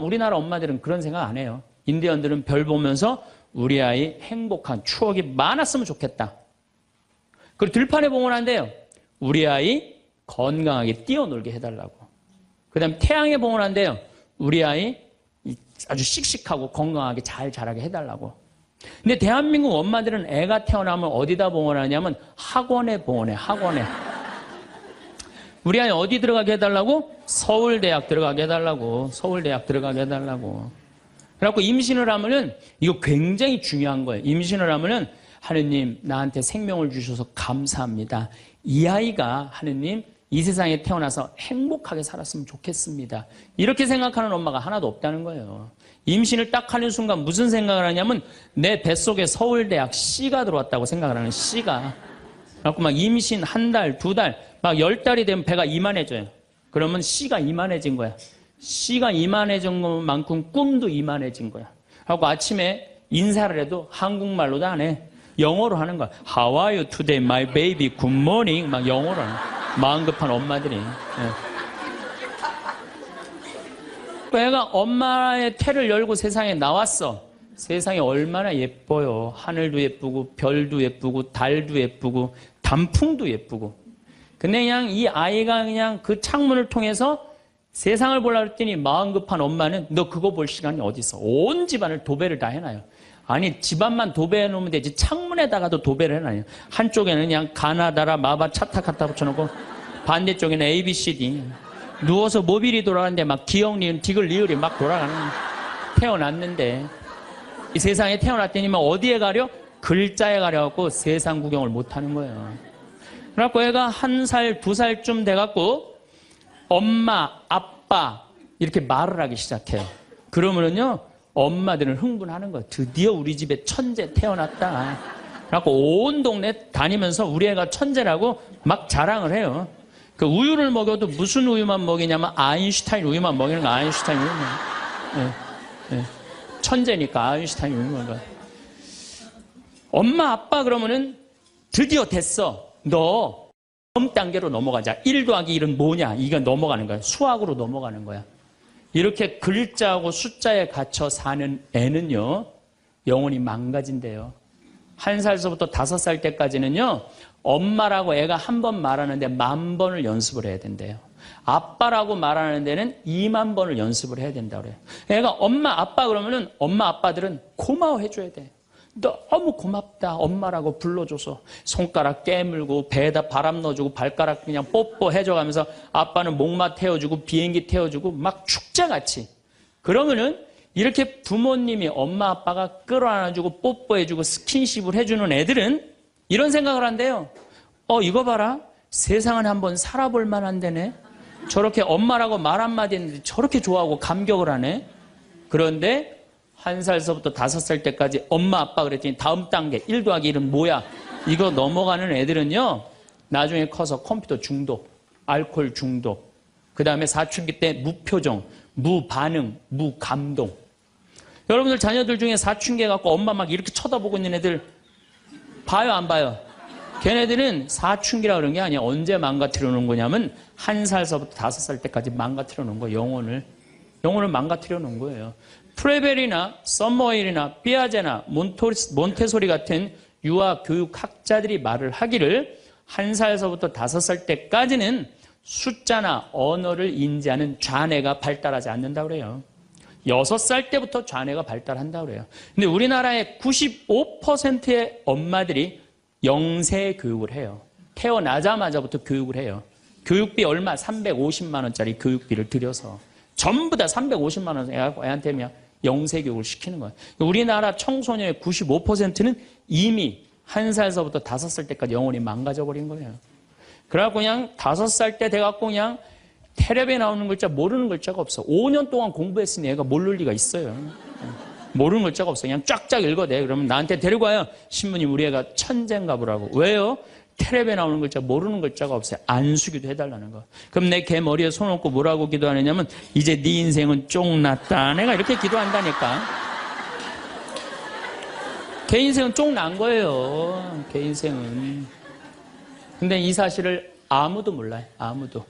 우리나라 엄마들은 그런 생각 안 해요. 인디언들은 별 보면서 우리 아이 행복한 추억이 많았으면 좋겠다. 그리고 들판에 봉헌한대요. 우리 아이 건강하게 뛰어놀게 해달라고. 그 다음에 태양에 봉헌한대요. 우리 아이 아주 씩씩하고 건강하게 잘 자라게 해달라고. 근데 대한민국 엄마들은 애가 태어나면 어디다 봉헌하냐면 학원에 봉헌해. 학원에. 우리 아이 어디 들어가게 해달라고? 서울대학 들어가게 해달라고. 서울대학 들어가게 해달라고. 그래갖고 임신을 하면은 이거 굉장히 중요한 거예요. 임신을 하면은 하느님 나한테 생명을 주셔서 감사합니다. 이 아이가 하느님 이 세상에 태어나서 행복하게 살았으면 좋겠습니다. 이렇게 생각하는 엄마가 하나도 없다는 거예요. 임신을 딱 하는 순간 무슨 생각을 하냐면 내 뱃속에 서울대학 C가 들어왔다고 생각을 하는 C가. 그래갖고 막 임신 한 달, 두 달, 막 10달이 되면 배가 이만해져요. 그러면 C가 이만해진 거야. C가 이만해진 것만큼 꿈도 이만해진 거야. 그래갖고 아침에 인사를 해도 한국말로도 안 해. 영어로 하는 거야. How are you today, my baby? Good morning. 막 영어로 하는 거야. 마음 급한 엄마들이. 애가 엄마의 태를 열고 세상에 나왔어. 세상이 얼마나 예뻐요. 하늘도 예쁘고 별도 예쁘고 달도 예쁘고 단풍도 예쁘고. 근데 그냥 이 아이가 그냥 그 창문을 통해서 세상을 보려고 했더니 마음 급한 엄마는 너 그거 볼 시간이 어디 있어. 온 집안을 도배를 다 해놔요. 아니 집안만 도배해 놓으면 되지 창문에다가도 도배를 해놔요. 한쪽에는 그냥 가나다라 마바 차타 갖다 붙여놓고 반대쪽에는 ABCD. 누워서 모빌이 돌아가는데 막 기억 니은 디귿 리을이 막 돌아가는. 태어났는데 이 세상에 태어났더니만 어디에 가려? 글자에 가려갖고 세상 구경을 못하는 거예요. 그래갖고 애가 1살, 2살쯤 돼갖고 엄마, 아빠 이렇게 말을 하기 시작해요. 그러면은요 엄마들은 흥분하는 거예요. 드디어 우리 집에 천재 태어났다. 그래갖고 온 동네 다니면서 우리 애가 천재라고 막 자랑을 해요. 그 우유를 먹여도 무슨 우유만 먹이냐면 아인슈타인 우유만 먹이는 거. 아인슈타인 우유만. 천재니까 아인슈타인 우유만 먹여. 엄마 아빠 그러면은 드디어 됐어. 너 다음 단계로 넘어가자. 1 더하기 1은 뭐냐? 이거 넘어가는 거야. 수학으로 넘어가는 거야. 이렇게 글자하고 숫자에 갇혀 사는 애는요 영혼이 망가진대요. 1살서부터 5살 때까지는요 엄마라고 애가 한 번 말하는데 10,000번을 연습을 해야 된대요. 아빠라고 말하는 데는 20,000번을 연습을 해야 된다고 그래요. 애가 엄마 아빠 그러면은 엄마 아빠들은 고마워해 줘야 돼. 너무 고맙다 엄마라고 불러줘서. 손가락 깨물고 배에다 바람 넣어주고 발가락 그냥 뽀뽀해줘가면서 아빠는 목마 태워주고 비행기 태워주고 막 축제같이. 그러면은 이렇게 부모님이 엄마 아빠가 끌어안아주고 뽀뽀해주고 스킨십을 해주는 애들은 이런 생각을 한대요. 이거 봐라. 세상은 한번 살아볼 만한 데네. 저렇게 엄마라고 말 한마디 했는데 저렇게 좋아하고 감격을 하네. 그런데 1살서부터 5살 때까지 엄마 아빠 그랬더니 다음 단계 1 더하기 1은 뭐야? 이거 넘어가는 애들은요 나중에 커서 컴퓨터 중독, 알코올 중독, 그 다음에 사춘기 때 무표정, 무반응, 무감동. 여러분들 자녀들 중에 사춘기 해갖고 엄마 막 이렇게 쳐다보고 있는 애들 봐요 안 봐요? 걔네들은 사춘기라 그런 게 아니야. 언제 망가뜨려 놓은 거냐면 1살서부터 5살 때까지 망가뜨려 놓은 거예요. 영혼을 망가뜨려 놓은 거예요. 프레벨이나 썸머힐이나 삐아제나 몬테소리 같은 유아 교육학자들이 말을 하기를 1살서부터 5살 때까지는 숫자나 언어를 인지하는 좌뇌가 발달하지 않는다고 그래요. 6살 때부터 좌뇌가 발달한다고 그래요. 근데 우리나라의 95%의 엄마들이 영세 교육을 해요. 태어나자마자부터 교육을 해요. 교육비 얼마? 350만 원짜리 교육비를 들여서 전부 다 350만 원 애한테 그냥 영세 교육을 시키는 거예요. 우리나라 청소년의 95%는 이미 1살서부터 5살 때까지 영혼이 망가져 버린 거예요. 그래갖고 그냥 5살 때 돼갖고 그냥 텔레비에 나오는 글자 모르는 글자가 없어. 5년 동안 공부했으니 애가 모를 리가 있어요. 모르는 글자가 없어. 그냥 쫙쫙 읽어대. 그러면 나한테 데리고 와요. 신부님 우리 애가 천재인가 보라고. 왜요? 텔레비에 나오는 글자 모르는 글자가 없어요. 안수기도 해달라는 거. 그럼 내 걔 머리에 손 얹고 뭐라고 기도하느냐면 이제 네 인생은 쫑났다. 내가 이렇게 기도한다니까. 걔 인생은 쫑 난 거예요. 걔 인생은. 근데 이 사실을 아무도 몰라요. 아무도.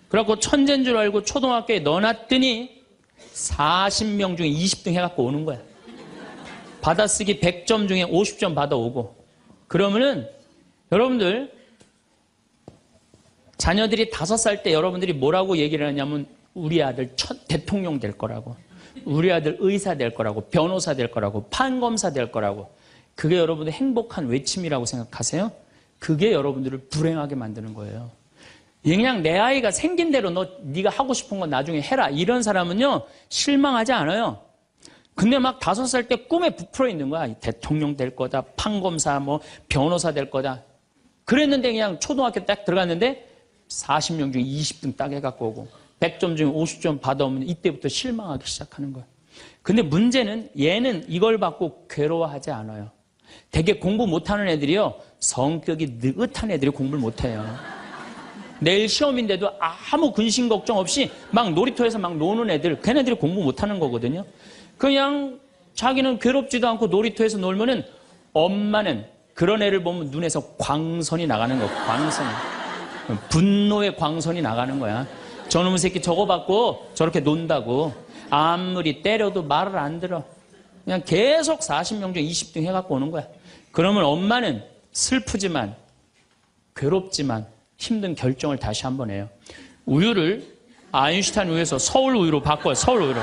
그래갖고 천재인 줄 알고 초등학교에 넣어놨더니 40명 중에 20등 해갖고 오는 거야. 받아쓰기 100점 중에 50점 받아오고. 그러면은 여러분들 자녀들이 5살 때 여러분들이 뭐라고 얘기를 하냐면 우리 아들 대통령 될 거라고, 우리 아들 의사 될 거라고, 변호사 될 거라고, 판검사 될 거라고. 그게 여러분들 행복한 외침이라고 생각하세요? 그게 여러분들을 불행하게 만드는 거예요. 그냥 내 아이가 생긴 대로 네가 하고 싶은 건 나중에 해라, 이런 사람은요 실망하지 않아요. 근데 막 5살 때 꿈에 부풀어 있는 거야. 대통령 될 거다, 판검사, 뭐 변호사 될 거다. 그랬는데 그냥 초등학교 딱 들어갔는데 40명 중에 20등 딱 해갖고 오고 100점 중에 50점 받아오면 이때부터 실망하기 시작하는 거야. 근데 문제는 얘는 이걸 받고 괴로워하지 않아요. 되게 공부 못하는 애들이요, 성격이 느긋한 애들이 공부를 못해요. 내일 시험인데도 아무 근심 걱정 없이 막 놀이터에서 막 노는 애들, 걔네들이 공부 못하는 거거든요. 그냥 자기는 괴롭지도 않고 놀이터에서 놀면은 엄마는 그런 애를 보면 눈에서 광선이 나가는 거야. 광선이. 분노의 광선이 나가는 거야. 저놈의 새끼 저거 받고 저렇게 논다고. 아무리 때려도 말을 안 들어. 그냥 계속 40명 중에 20등 해갖고 오는 거야. 그러면 엄마는 슬프지만 괴롭지만 힘든 결정을 다시 한번 해요. 우유를 아인슈타인 우유에서 서울 우유로 바꿔요. 서울 우유로.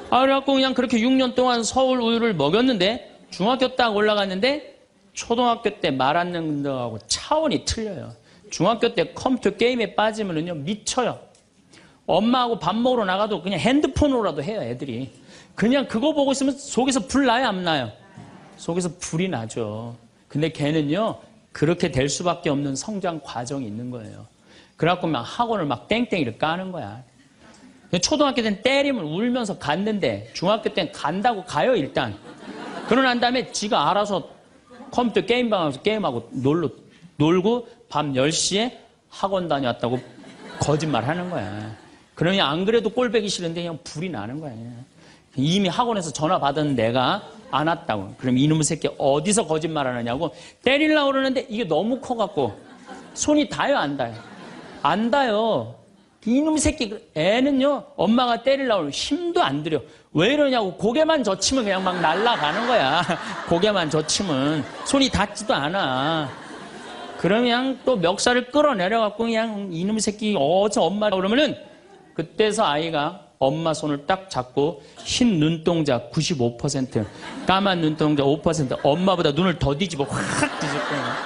그래갖고 그냥 그렇게 6년 동안 서울 우유를 먹였는데 중학교 딱 올라갔는데 초등학교 때 말 안 듣는 거하고 차원이 틀려요. 중학교 때 컴퓨터 게임에 빠지면은요 미쳐요. 엄마하고 밥 먹으러 나가도 그냥 핸드폰으로라도 해요, 애들이. 그냥 그거 보고 있으면 속에서 불 나요, 안 나요? 속에서 불이 나죠. 근데 걔는요 그렇게 될 수밖에 없는 성장 과정이 있는 거예요. 그래갖고 막 학원을 막 땡땡이를 까는 거야. 초등학교 때는 때리면 울면서 갔는데 중학교 때는 간다고 가요, 일단. 그러고 난 다음에 지가 알아서 컴퓨터 게임방 가서 게임하고 놀고 밤 10시에 학원 다녀왔다고 거짓말 하는 거야. 그러면 안 그래도 꼴배기 싫은데 그냥 불이 나는 거야. 이미 학원에서 전화 받은 내가 안 왔다고. 그럼 이놈의 새끼 어디서 거짓말 하느냐고 때리려고 그러는데 이게 너무 커갖고 손이 닿아요, 안 닿아요? 안 닿아요. 이놈의 새끼, 애는요 엄마가 때리려고 그러면 힘도 안 들여. 왜 이러냐고. 고개만 젖히면 그냥 막 날아가는 거야. 고개만 젖히면 손이 닿지도 않아. 그러면 또 멱살을 끌어내려갖고 그냥 이놈의 새끼 어서 엄마라고 그러면은 그때서 아이가 엄마 손을 딱 잡고 흰 눈동자 95%, 까만 눈동자 5%, 엄마보다 눈을 더 뒤집어 확 뒤질 거야.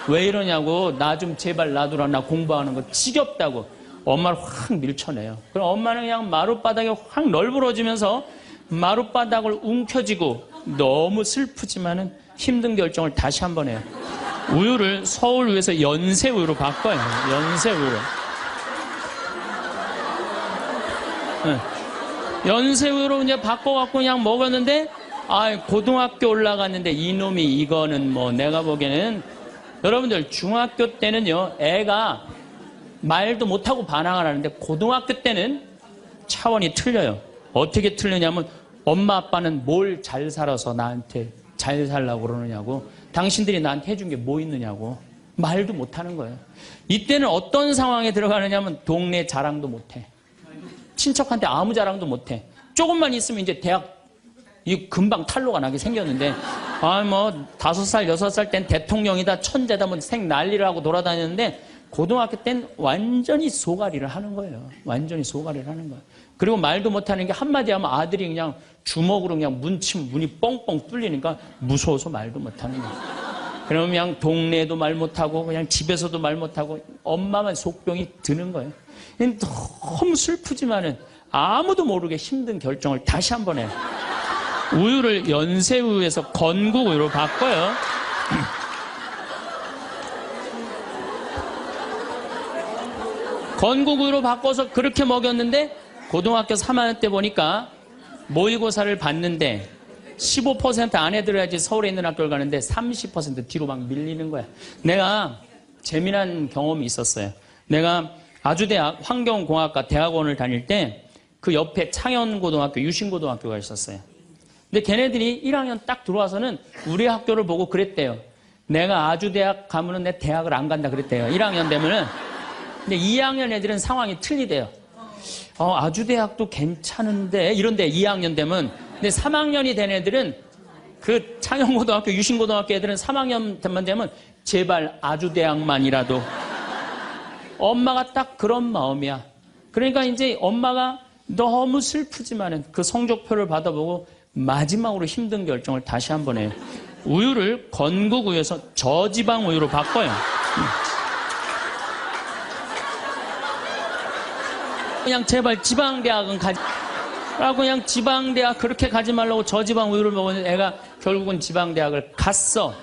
왜 이러냐고. 나 좀 제발 놔두라, 나 공부하는 거 지겹다고. 엄마를 확 밀쳐내요. 그럼 엄마는 그냥 마룻바닥에 확 널브러지면서 마룻바닥을 움켜쥐고 너무 슬프지만은 힘든 결정을 다시 한번 해요. 우유를 서울 우유에서 연세 우유로 바꿔요. 연세 우유로. 네. 연세 우유로 이제 바꿔갖고 그냥 먹었는데, 고등학교 올라갔는데 이놈이 이거는 뭐 내가 보기에는, 여러분들 중학교 때는요 애가 말도 못하고 반항을 하는데 고등학교 때는 차원이 틀려요. 어떻게 틀리냐면 엄마 아빠는 뭘 잘 살아서 나한테 잘 살라고 그러느냐고, 당신들이 나한테 해준 게 뭐 있느냐고 말도 못하는 거예요. 이때는 어떤 상황에 들어가느냐면 동네 자랑도 못해. 친척한테 아무 자랑도 못해. 조금만 있으면 이제 대학 이 금방 탈로가 나게 생겼는데, 뭐 5살 6살 땐 대통령이다 천재다 뭐 생 난리를 하고 돌아다녔는데 고등학교 땐 완전히 소가리를 하는 거예요. 완전히 소가리를 하는 거예요. 그리고 말도 못하는 게 한마디 하면 아들이 그냥 주먹으로 그냥 문치면 문이 뻥뻥 뚫리니까 무서워서 말도 못하는 거예요. 그러면 그냥 동네에도 말 못하고 그냥 집에서도 말 못하고 엄마만 속병이 드는 거예요. 너무 슬프지만은 아무도 모르게 힘든 결정을 다시 한번 해요. 우유를 연세우유에서 건국우유로 바꿔요. 건국우유로 바꿔서 그렇게 먹였는데 고등학교 3학년 때 보니까 모의고사를 봤는데 15% 안에 들어야지 서울에 있는 학교를 가는데 30% 뒤로 막 밀리는 거야. 내가 재미난 경험이 있었어요. 내가 아주대학 환경공학과 대학원을 다닐 때 그 옆에 창현고등학교, 유신고등학교가 있었어요. 근데 걔네들이 1학년 딱 들어와서는 우리 학교를 보고 그랬대요. 내가 아주대학 가면은 내 대학을 안 간다 그랬대요. 1학년 되면은. 근데 2학년 애들은 상황이 틀리대요. 아주대학도 괜찮은데 이런데 2학년 되면. 근데 3학년이 된 애들은 그 창현고등학교, 유신고등학교 애들은 3학년 되면 제발 아주대학만이라도. 엄마가 딱 그런 마음이야. 그러니까 이제 엄마가 너무 슬프지만은 그 성적표를 받아보고 마지막으로 힘든 결정을 다시 한번 해요. 우유를 건국우유에서 저지방 우유로 바꿔요. 그냥 제발 지방대학은 라고 그냥 지방대학 그렇게 가지 말라고 저지방 우유를 먹었는데 애가 결국은 지방대학을 갔어.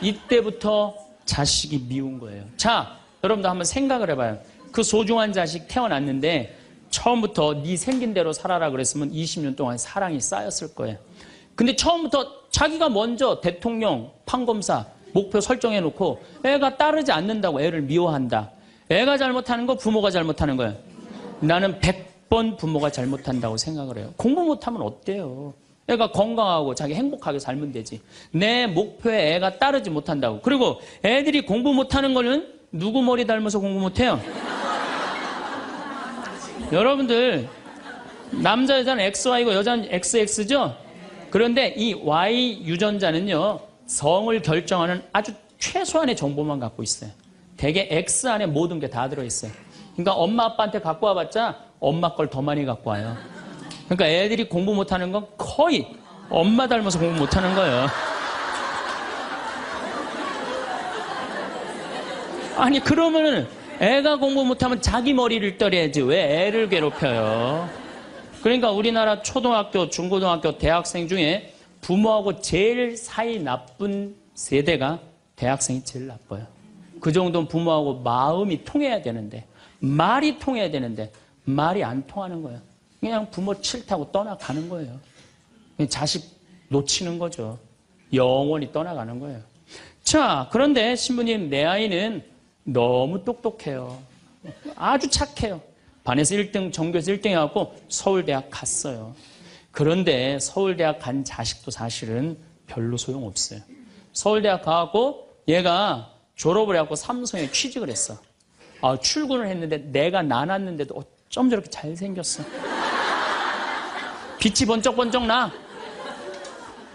이때부터 자식이 미운 거예요. 자, 여러분도 한번 생각을 해봐요. 그 소중한 자식 태어났는데 처음부터 네 생긴 대로 살아라 그랬으면 20년 동안 사랑이 쌓였을 거예요. 근데 처음부터 자기가 먼저 대통령, 판검사 목표 설정해놓고 애가 따르지 않는다고 애를 미워한다. 애가 잘못하는 거 부모가 잘못하는 거예요. 나는 100번 부모가 잘못한다고 생각을 해요. 공부 못하면 어때요? 애가 건강하고 자기 행복하게 살면 되지. 내 목표에 애가 따르지 못한다고. 그리고 애들이 공부 못하는 거는 누구 머리 닮아서 공부 못해요? 여러분들 남자 여자는 XY고 여자는 XX죠? 그런데 이 Y 유전자는요 성을 결정하는 아주 최소한의 정보만 갖고 있어요. 대개 X 안에 모든 게 다 들어있어요. 그러니까 엄마 아빠한테 갖고 와봤자 엄마 걸 더 많이 갖고 와요. 그러니까 애들이 공부 못하는 건 거의 엄마 닮아서 공부 못하는 거예요. 아니 그러면은 애가 공부 못하면 자기 머리를 떨어야지 왜 애를 괴롭혀요? 그러니까 우리나라 초등학교, 중고등학교, 대학생 중에 부모하고 제일 사이 나쁜 세대가 대학생이 제일 나빠요. 그 정도는 부모하고 마음이 통해야 되는데 말이 통해야 되는데 말이 안 통하는 거예요. 그냥 부모 싫다고 떠나가는 거예요. 자식 놓치는 거죠. 영원히 떠나가는 거예요. 자, 그런데 신부님 내 아이는 너무 똑똑해요. 아주 착해요. 반에서 1등, 전교에서 1등 해갖고 서울대학 갔어요. 그런데 서울대학 간 자식도 사실은 별로 소용없어요. 서울대학 가갖고 얘가 졸업을 해갖고 삼성에 취직을 했어. 출근을 했는데 내가 나눴는데도 어쩜 저렇게 잘생겼어. 빛이 번쩍번쩍 나.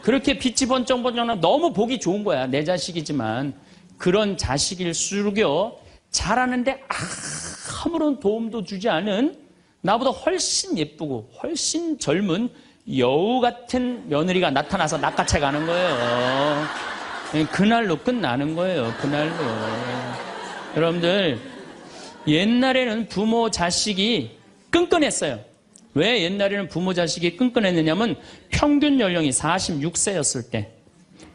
그렇게 빛이 번쩍번쩍 나. 너무 보기 좋은 거야. 내 자식이지만. 그런 자식일수록요 잘하는데 아무런 도움도 주지 않은 나보다 훨씬 예쁘고 훨씬 젊은 여우 같은 며느리가 나타나서 낚아채 가는 거예요. 그날로 끝나는 거예요. 그날로. 여러분들 옛날에는 부모 자식이 끈끈했어요. 왜 옛날에는 부모 자식이 끈끈했느냐면 평균 연령이 46세였을 때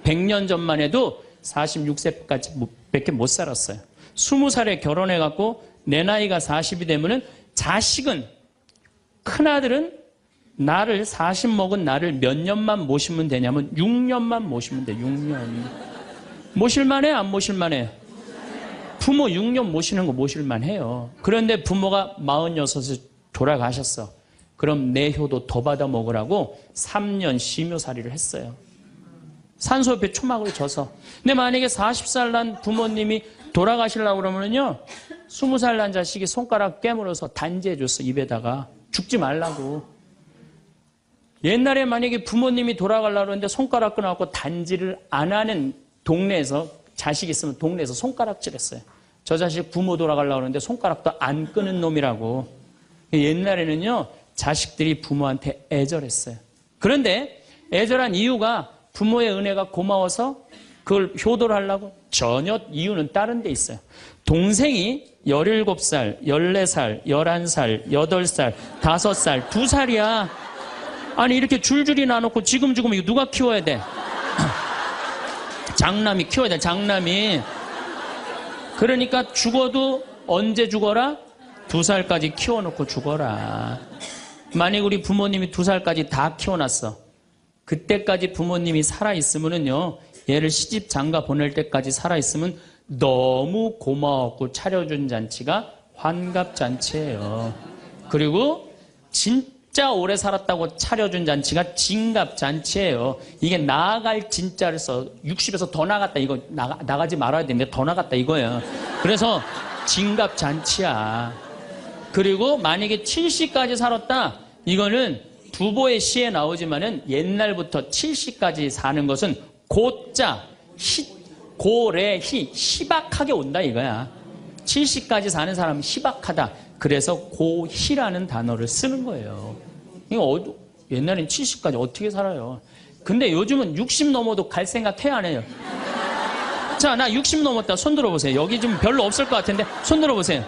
100년 전만 해도 46세까지 밖에 못 살았어요. 20살에 결혼해갖고 내 나이가 40이 되면은 자식은, 큰아들은 나를 40 먹은 나를 몇 년만 모시면 되냐면 6년만 모시면 돼. 6년. 모실만해? 안 모실만해? 부모 6년 모시는 거 모실만해요. 그런데 부모가 46에 돌아가셨어. 그럼 내 효도 더 받아 먹으라고 3년 심효살이를 했어요. 산소 옆에 초막을 져서. 근데 만약에 40살 난 부모님이 돌아가시려고 그러면요 20살 난 자식이 손가락 깨물어서 단지해줬어. 입에다가. 죽지 말라고. 옛날에 만약에 부모님이 돌아가려고 그러는데 손가락 끊어갖고 단지를 안 하는 동네에서 자식 있으면 동네에서 손가락질했어요. 저 자식 부모 돌아가려고 그러는데 손가락도 안 끄는 놈이라고. 옛날에는요 자식들이 부모한테 애절했어요. 그런데 애절한 이유가 부모의 은혜가 고마워서 그걸 효도를 하려고? 전혀 이유는 다른 데 있어요. 동생이 17살, 14살, 11살, 8살, 5살, 2살이야. 아니 이렇게 줄줄이 나눠놓고 지금 이거 누가 키워야 돼? 장남이 키워야 돼. 장남이. 그러니까 죽어도 언제 죽어라? 2살까지 키워놓고 죽어라. 만약 우리 부모님이 2살까지 다 키워놨어. 그때까지 부모님이 살아있으면은요 얘를 시집 장가 보낼 때까지 살아있으면 너무 고마웠고 차려준 잔치가 환갑잔치예요. 그리고 진짜 오래 살았다고 차려준 잔치가 진갑잔치예요. 이게 나아갈 진짜를 써. 60에서 더 나갔다. 이거 나가지 말아야 되는데 더 나갔다 이거예요. 그래서 진갑잔치야. 그리고 만약에 70까지 살았다. 이거는 두보의 시에 나오지만은 옛날부터 70까지 사는 것은 고자, 고래희, 희박하게 온다 이거야. 70까지 사는 사람은 희박하다. 그래서 고희라는 단어를 쓰는 거예요. 이거 옛날엔 70까지 어떻게 살아요? 근데 요즘은 60 넘어도 갈 생각 해야 안 해요? 자, 나 60 넘었다. 손 들어보세요. 여기 좀 별로 없을 것 같은데 손 들어보세요.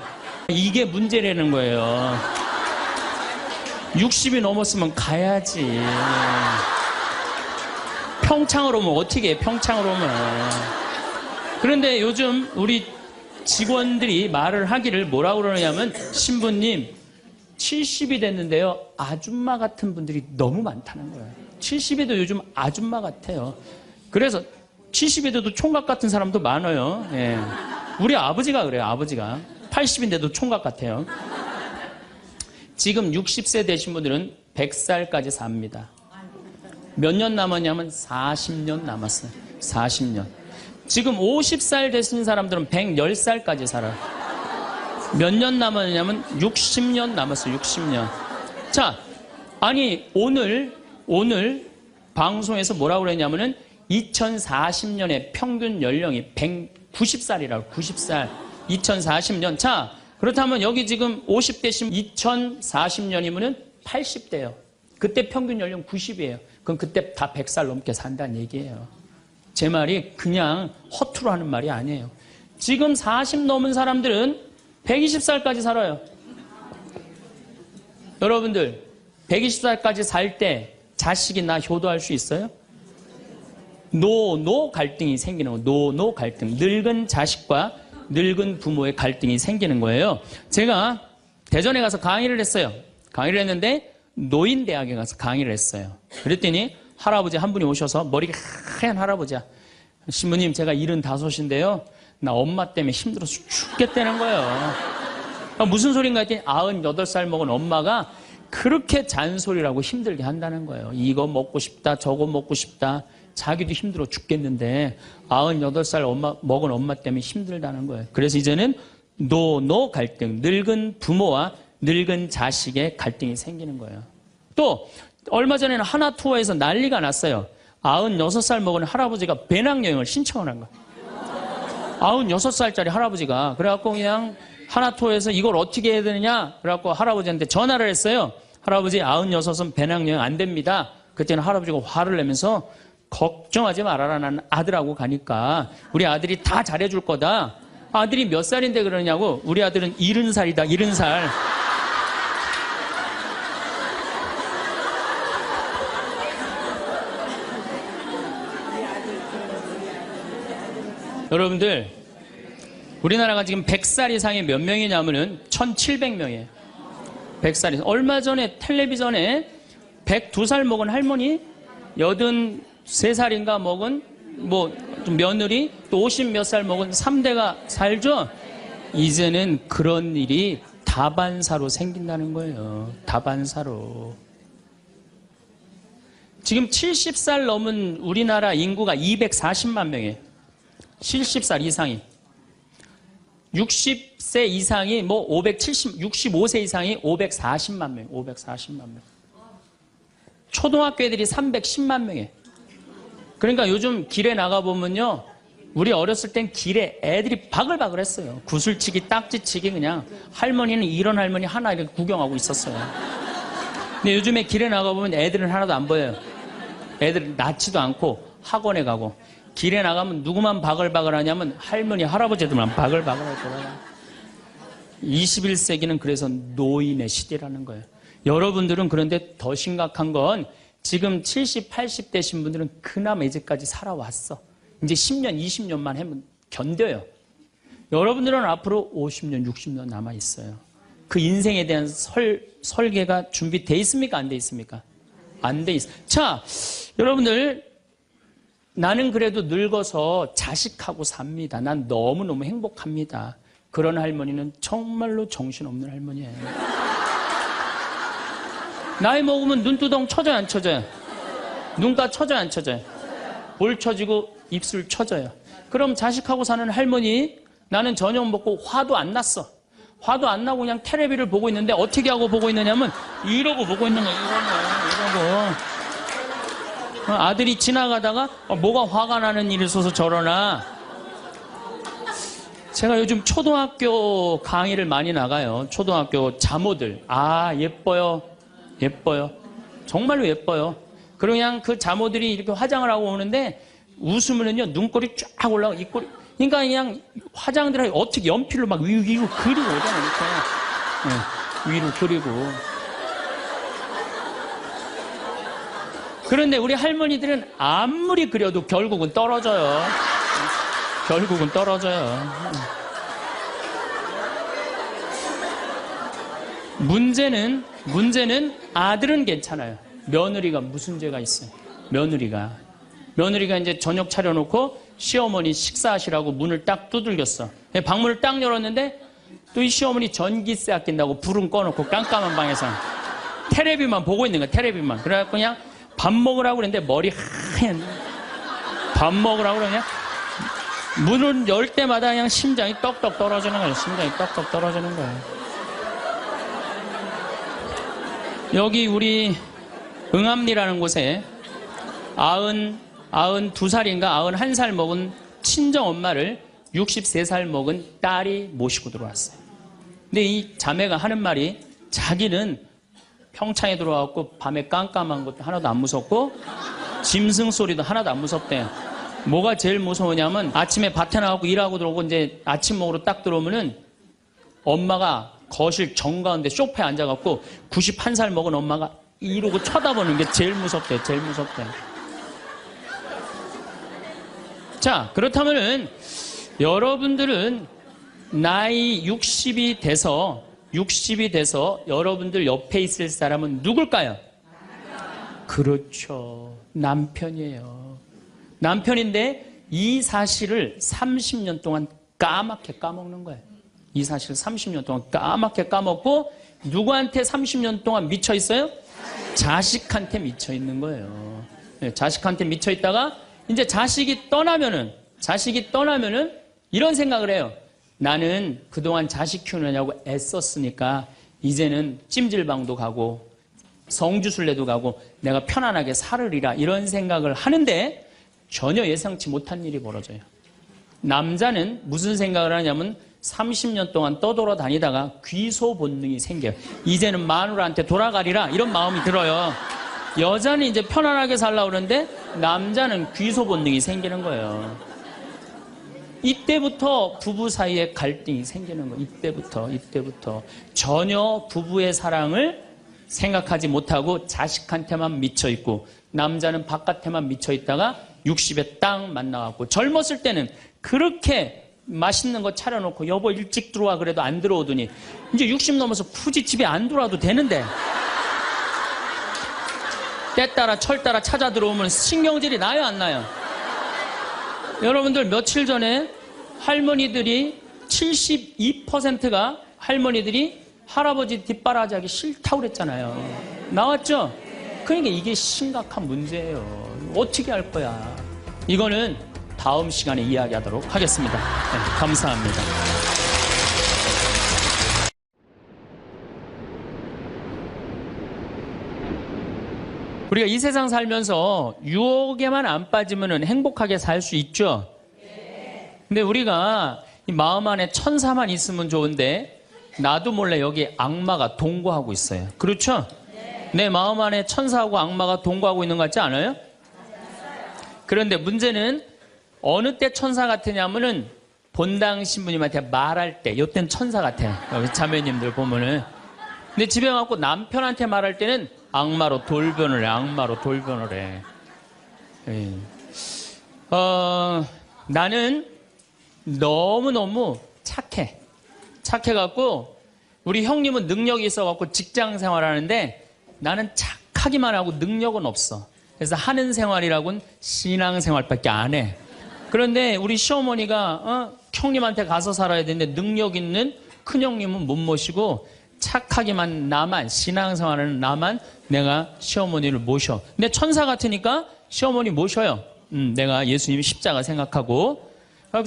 이게 문제라는 거예요. 60이 넘었으면 가야지. 평창으로 오면 어떻게 해? 평창으로 오면. 그런데 요즘 우리 직원들이 말을 하기를 뭐라고 그러냐면 신부님 70이 됐는데요. 아줌마 같은 분들이 너무 많다는 거예요. 70에도 요즘 아줌마 같아요. 그래서 70에도 총각 같은 사람도 많아요. 예. 우리 아버지가 그래요. 아버지가 80인데도 총각 같아요. 지금 60세 되신 분들은 100살까지 삽니다. 몇 년 남았냐면 40년 남았어요. 40년. 지금 50살 되신 사람들은 110살까지 살아요. 몇 년 남았냐면 60년 남았어요. 60년. 자, 아니 오늘 방송에서 뭐라고 그랬냐면은 2040년에 평균 연령이 190살이라고. 90살. 2040년. 자, 그렇다면 여기 지금 50대시면 2040년이면은 80대예요. 그때 평균 연령 90이에요. 그럼 그때 다 100살 넘게 산다는 얘기예요. 제 말이 그냥 허투루 하는 말이 아니에요. 지금 40 넘은 사람들은 120살까지 살아요. 여러분들 120살까지 살 때 자식이 나 효도할 수 있어요? 노 갈등이 생기는 거예요. 노 갈등. 늙은 자식과 늙은 부모의 갈등이 생기는 거예요. 제가 대전에 가서 강의를 했어요. 강의를 했는데 노인대학에 가서 강의를 했어요. 그랬더니 할아버지 한 분이 오셔서 머리가 하얀 할아버지야. 신부님 제가 75인데요. 나 엄마 때문에 힘들어서 죽겠다는 거예요. 무슨 소린가 했더니 98살 먹은 엄마가 그렇게 잔소리라고 힘들게 한다는 거예요. 이거 먹고 싶다 저거 먹고 싶다. 자기도 힘들어 죽겠는데 98살 먹은 엄마 때문에 힘들다는 거예요. 그래서 이제는 노 갈등, 늙은 부모와 늙은 자식의 갈등이 생기는 거예요. 또 얼마 전에는 하나투어에서 난리가 났어요. 96살 먹은 할아버지가 배낭여행을 신청을 한 거예요. 96살짜리 할아버지가. 그래갖고 그냥 하나투어에서 이걸 어떻게 해야 되느냐 그래갖고 할아버지한테 전화를 했어요. 할아버지 96은 배낭여행 안 됩니다. 그때는 할아버지가 화를 내면서 걱정하지 말아라. 난 아들하고 가니까 우리 아들이 다 잘해줄 거다. 아들이 몇 살인데 그러냐고. 우리 아들은 70살이다. 70살. 여러분들 우리나라가 지금 100살 이상이 몇 명이냐면은 1700명이에요. 100살 이상. 얼마 전에 텔레비전에 102살 먹은 할머니 83살인가 먹은 좀 며느리 또 50 몇 살 먹은 3대가 살죠. 이제는 그런 일이 다반사로 생긴다는 거예요. 다반사로. 지금 70살 넘은 우리나라 인구가 240만 명이에요. 70살 이상이. 60세 이상이 65세 이상이 540만 명, 540만 명. 초등학교 애들이 310만 명이에요. 그러니까 요즘 길에 나가보면요. 우리 어렸을 땐 길에 애들이 바글바글 했어요. 구슬치기, 딱지치기 그냥. 할머니는 이런 할머니 하나 이렇게 구경하고 있었어요. 근데 요즘에 길에 나가보면 애들은 하나도 안 보여요. 애들은 낳지도 않고 학원에 가고. 길에 나가면 누구만 바글바글 하냐면 할머니, 할아버지들만 바글바글 할 거예요. 21세기는 그래서 노인의 시대라는 거예요. 여러분들은 그런데 더 심각한 건 지금 70, 80 되신 분들은 그나마 이제까지 살아왔어. 이제 10년, 20년만 하면 견뎌요. 여러분들은 앞으로 50년, 60년 남아있어요. 그 인생에 대한 설계가 준비되어 있습니까? 안 돼 있습니까? 안 돼 있어요. 자, 여러분들 나는 그래도 늙어서 자식하고 삽니다. 난 너무너무 행복합니다. 그런 할머니는 정말로 정신없는 할머니예요. 나이 먹으면 눈두덩 쳐져요, 안 쳐져요? 눈가 쳐져요, 안 쳐져요? 볼 쳐지고 입술 쳐져요. 그럼 자식하고 사는 할머니, 나는 저녁 먹고 화도 안 났어. 화도 안 나고 그냥 텔레비를 보고 있는데 어떻게 하고 보고 있느냐면 이러고 보고 있는 거야. 이러고. 아들이 지나가다가 뭐가 화가 나는 일이 있어서 저러나. 제가 요즘 초등학교 강의를 많이 나가요. 초등학교 자모들. 아, 예뻐요. 예뻐요. 정말로 예뻐요. 그리고 그냥 그 자모들이 이렇게 화장을 하고 오는데 웃으면은요, 눈꼬리 쫙 올라가고, 입꼬리. 그러니까 그냥 화장들이 어떻게 연필로 막 위로 그리고 오잖아요, 이렇게. 네, 위로 그리고. 그런데 우리 할머니들은 아무리 그려도 결국은 떨어져요. 결국은 떨어져요. 문제는 아들은 괜찮아요. 며느리가 무슨 죄가 있어요? 며느리가 이제 저녁 차려놓고 시어머니 식사하시라고 문을 딱 두들겼어. 방문을 딱 열었는데 또 이 시어머니 전기세 아낀다고 불은 꺼놓고 깜깜한 방에서 테레비만 보고 있는 거야, 테레비만. 그래갖고 그냥 밥 먹으라고 그랬는데 머리 하얀. 밥 먹으라고 그냥 문을 열 때마다 그냥 심장이 떡떡 떨어지는 거예요. 심장이 떡떡 떨어지는 거예요. 여기 우리 응암리라는 곳에 92살인가 91살 먹은 친정 엄마를 63살 먹은 딸이 모시고 들어왔어요. 근데 이 자매가 하는 말이 자기는 평창에 들어와갖고 밤에 깜깜한 것도 하나도 안 무섭고 짐승 소리도 하나도 안 무섭대요. 뭐가 제일 무서우냐면 아침에 밭에 나가고 일하고 들어오고 이제 아침 먹으러 딱 들어오면은 엄마가 거실 정가운데 소파에 앉아갖고 91살 먹은 엄마가 이러고 쳐다보는 게 제일 무섭대, 제일 무섭대. 자, 그렇다면은 여러분들은 나이 60이 돼서 여러분들 옆에 있을 사람은 누굴까요? 그렇죠. 남편이에요. 남편인데 이 사실을 30년 동안 까맣게 까먹는 거예요. 이 사실을 30년 동안 까맣게 까먹고 누구한테 30년 동안 미쳐 있어요? 자식한테 미쳐 있는 거예요. 네, 자식한테 미쳐 있다가 이제 자식이 떠나면은 이런 생각을 해요. 나는 그동안 자식 키우느냐고 애썼으니까 이제는 찜질방도 가고 성주순례도 가고 내가 편안하게 살으리라 이런 생각을 하는데 전혀 예상치 못한 일이 벌어져요. 남자는 무슨 생각을 하냐면 30년 동안 떠돌아다니다가 귀소 본능이 생겨요. 이제는 마누라한테 돌아가리라 이런 마음이 들어요. 여자는 이제 편안하게 살려고 그러는데 남자는 귀소 본능이 생기는 거예요. 이때부터 부부 사이에 갈등이 생기는 거예요. 이때부터 전혀 부부의 사랑을 생각하지 못하고 자식한테만 미쳐있고 남자는 바깥에만 미쳐있다가 60에 딱 만나갖고 젊었을 때는 그렇게 맛있는 거 차려놓고 여보 일찍 들어와 그래도 안 들어오더니 이제 60 넘어서 굳이 집에 안 들어와도 되는데 때 따라 철 따라 찾아 들어오면 신경질이 나요, 안 나요? 여러분들 며칠 전에 할머니들이 72%가 할머니들이 할아버지 뒷바라지하기 싫다고 그랬잖아요. 나왔죠? 그러니까 이게 심각한 문제예요. 어떻게 할 거야? 이거는 다음 시간에 이야기하도록 하겠습니다. 네, 감사합니다. 우리가 이 세상 살면서 유혹에만 안 빠지면 행복하게 살 수 있죠? 근데 우리가 이 마음 안에 천사만 있으면 좋은데 나도 몰래 여기 악마가 동거하고 있어요. 그렇죠? 내 마음 안에 천사하고 악마가 동거하고 있는 것 같지 않아요? 그런데 문제는 어느 때 천사 같으냐면은 본당 신부님한테 말할 때 이때는 천사 같아요. 여기 자매님들 보면은. 근데 집에 와서 남편한테 말할 때는 악마로 돌변을 해. 예. 나는 너무너무 착해갖고 우리 형님은 능력이 있어갖고 직장 생활하는데 나는 착하기만 하고 능력은 없어. 그래서 하는 생활이라고는 신앙 생활밖에 안 해. 그런데 우리 시어머니가 형님한테 가서 살아야 되는데 능력 있는 큰형님은 못 모시고 착하기만 나만, 신앙생활하는 나만 내가 시어머니를 모셔. 근데 천사 같으니까 시어머니 모셔요. 내가 예수님 십자가 생각하고.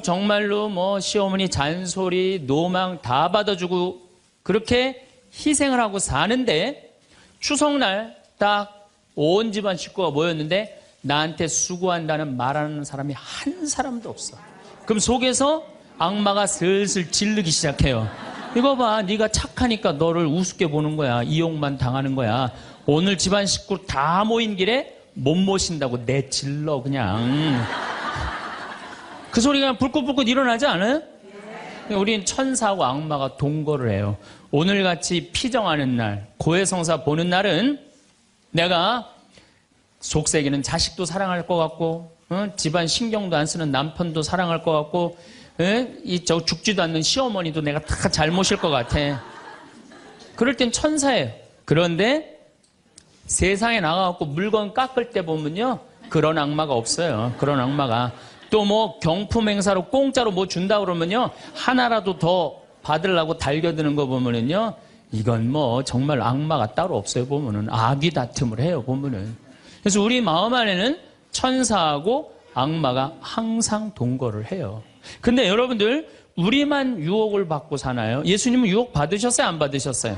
정말로 뭐 시어머니 잔소리, 노망 다 받아주고 그렇게 희생을 하고 사는데 추석날 딱 온 집안 식구가 모였는데 나한테 수고한다는 말하는 사람이 한 사람도 없어. 그럼 속에서 악마가 슬슬 질르기 시작해요. 이거 봐, 네가 착하니까 너를 우습게 보는 거야. 이용만 당하는 거야. 오늘 집안 식구 다 모인 길에 못 모신다고 내질러 그냥. 그 소리가 불긋불긋 일어나지 않아요? 우린 천사하고 악마가 동거를 해요. 오늘같이 피정하는 날, 고해성사 보는 날은 내가 속세기는 자식도 사랑할 것 같고, 집안 신경도 안 쓰는 남편도 사랑할 것 같고, 저 죽지도 않는 시어머니도 내가 다 잘 모실 것 같아. 그럴 땐 천사예요. 그런데 세상에 나가갖고 물건 깎을 때 보면요, 그런 악마가 없어요. 그런 악마가. 또 뭐 경품 행사로 공짜로 뭐 준다 그러면요, 하나라도 더 받으려고 달겨드는 거 보면은요, 이건 뭐 정말 악마가 따로 없어요. 보면은 악이 다툼을 해요. 보면은. 그래서 우리 마음 안에는 천사하고 악마가 항상 동거를 해요. 근데 여러분들, 우리만 유혹을 받고 사나요? 예수님은 유혹 받으셨어요? 안 받으셨어요?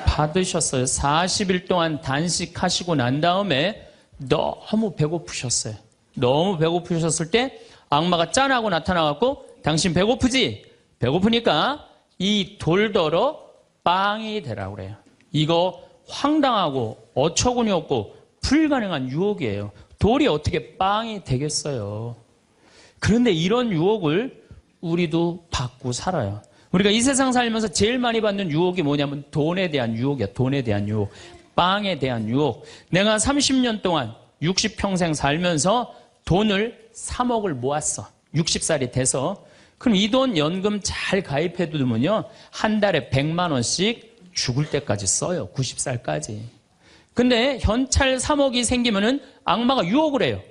받으셨어요. 40일 동안 단식하시고 난 다음에 너무 배고프셨어요. 너무 배고프셨을 때 악마가 짠하고 나타나갖고, 당신 배고프지? 배고프니까 이 돌더러 빵이 되라고 그래요. 이거 황당하고 어처구니 없고 불가능한 유혹이에요. 돌이 어떻게 빵이 되겠어요? 그런데 이런 유혹을 우리도 받고 살아요. 우리가 이 세상 살면서 제일 많이 받는 유혹이 뭐냐면 돈에 대한 유혹이야. 돈에 대한 유혹, 빵에 대한 유혹. 내가 30년 동안 60평생 살면서 돈을 3억을 모았어. 60살이 돼서. 그럼 이 돈 연금 잘 가입해 두면요, 한 달에 100만 원씩 죽을 때까지 써요. 90살까지. 근데 현찰 3억이 생기면은 악마가 유혹을 해요.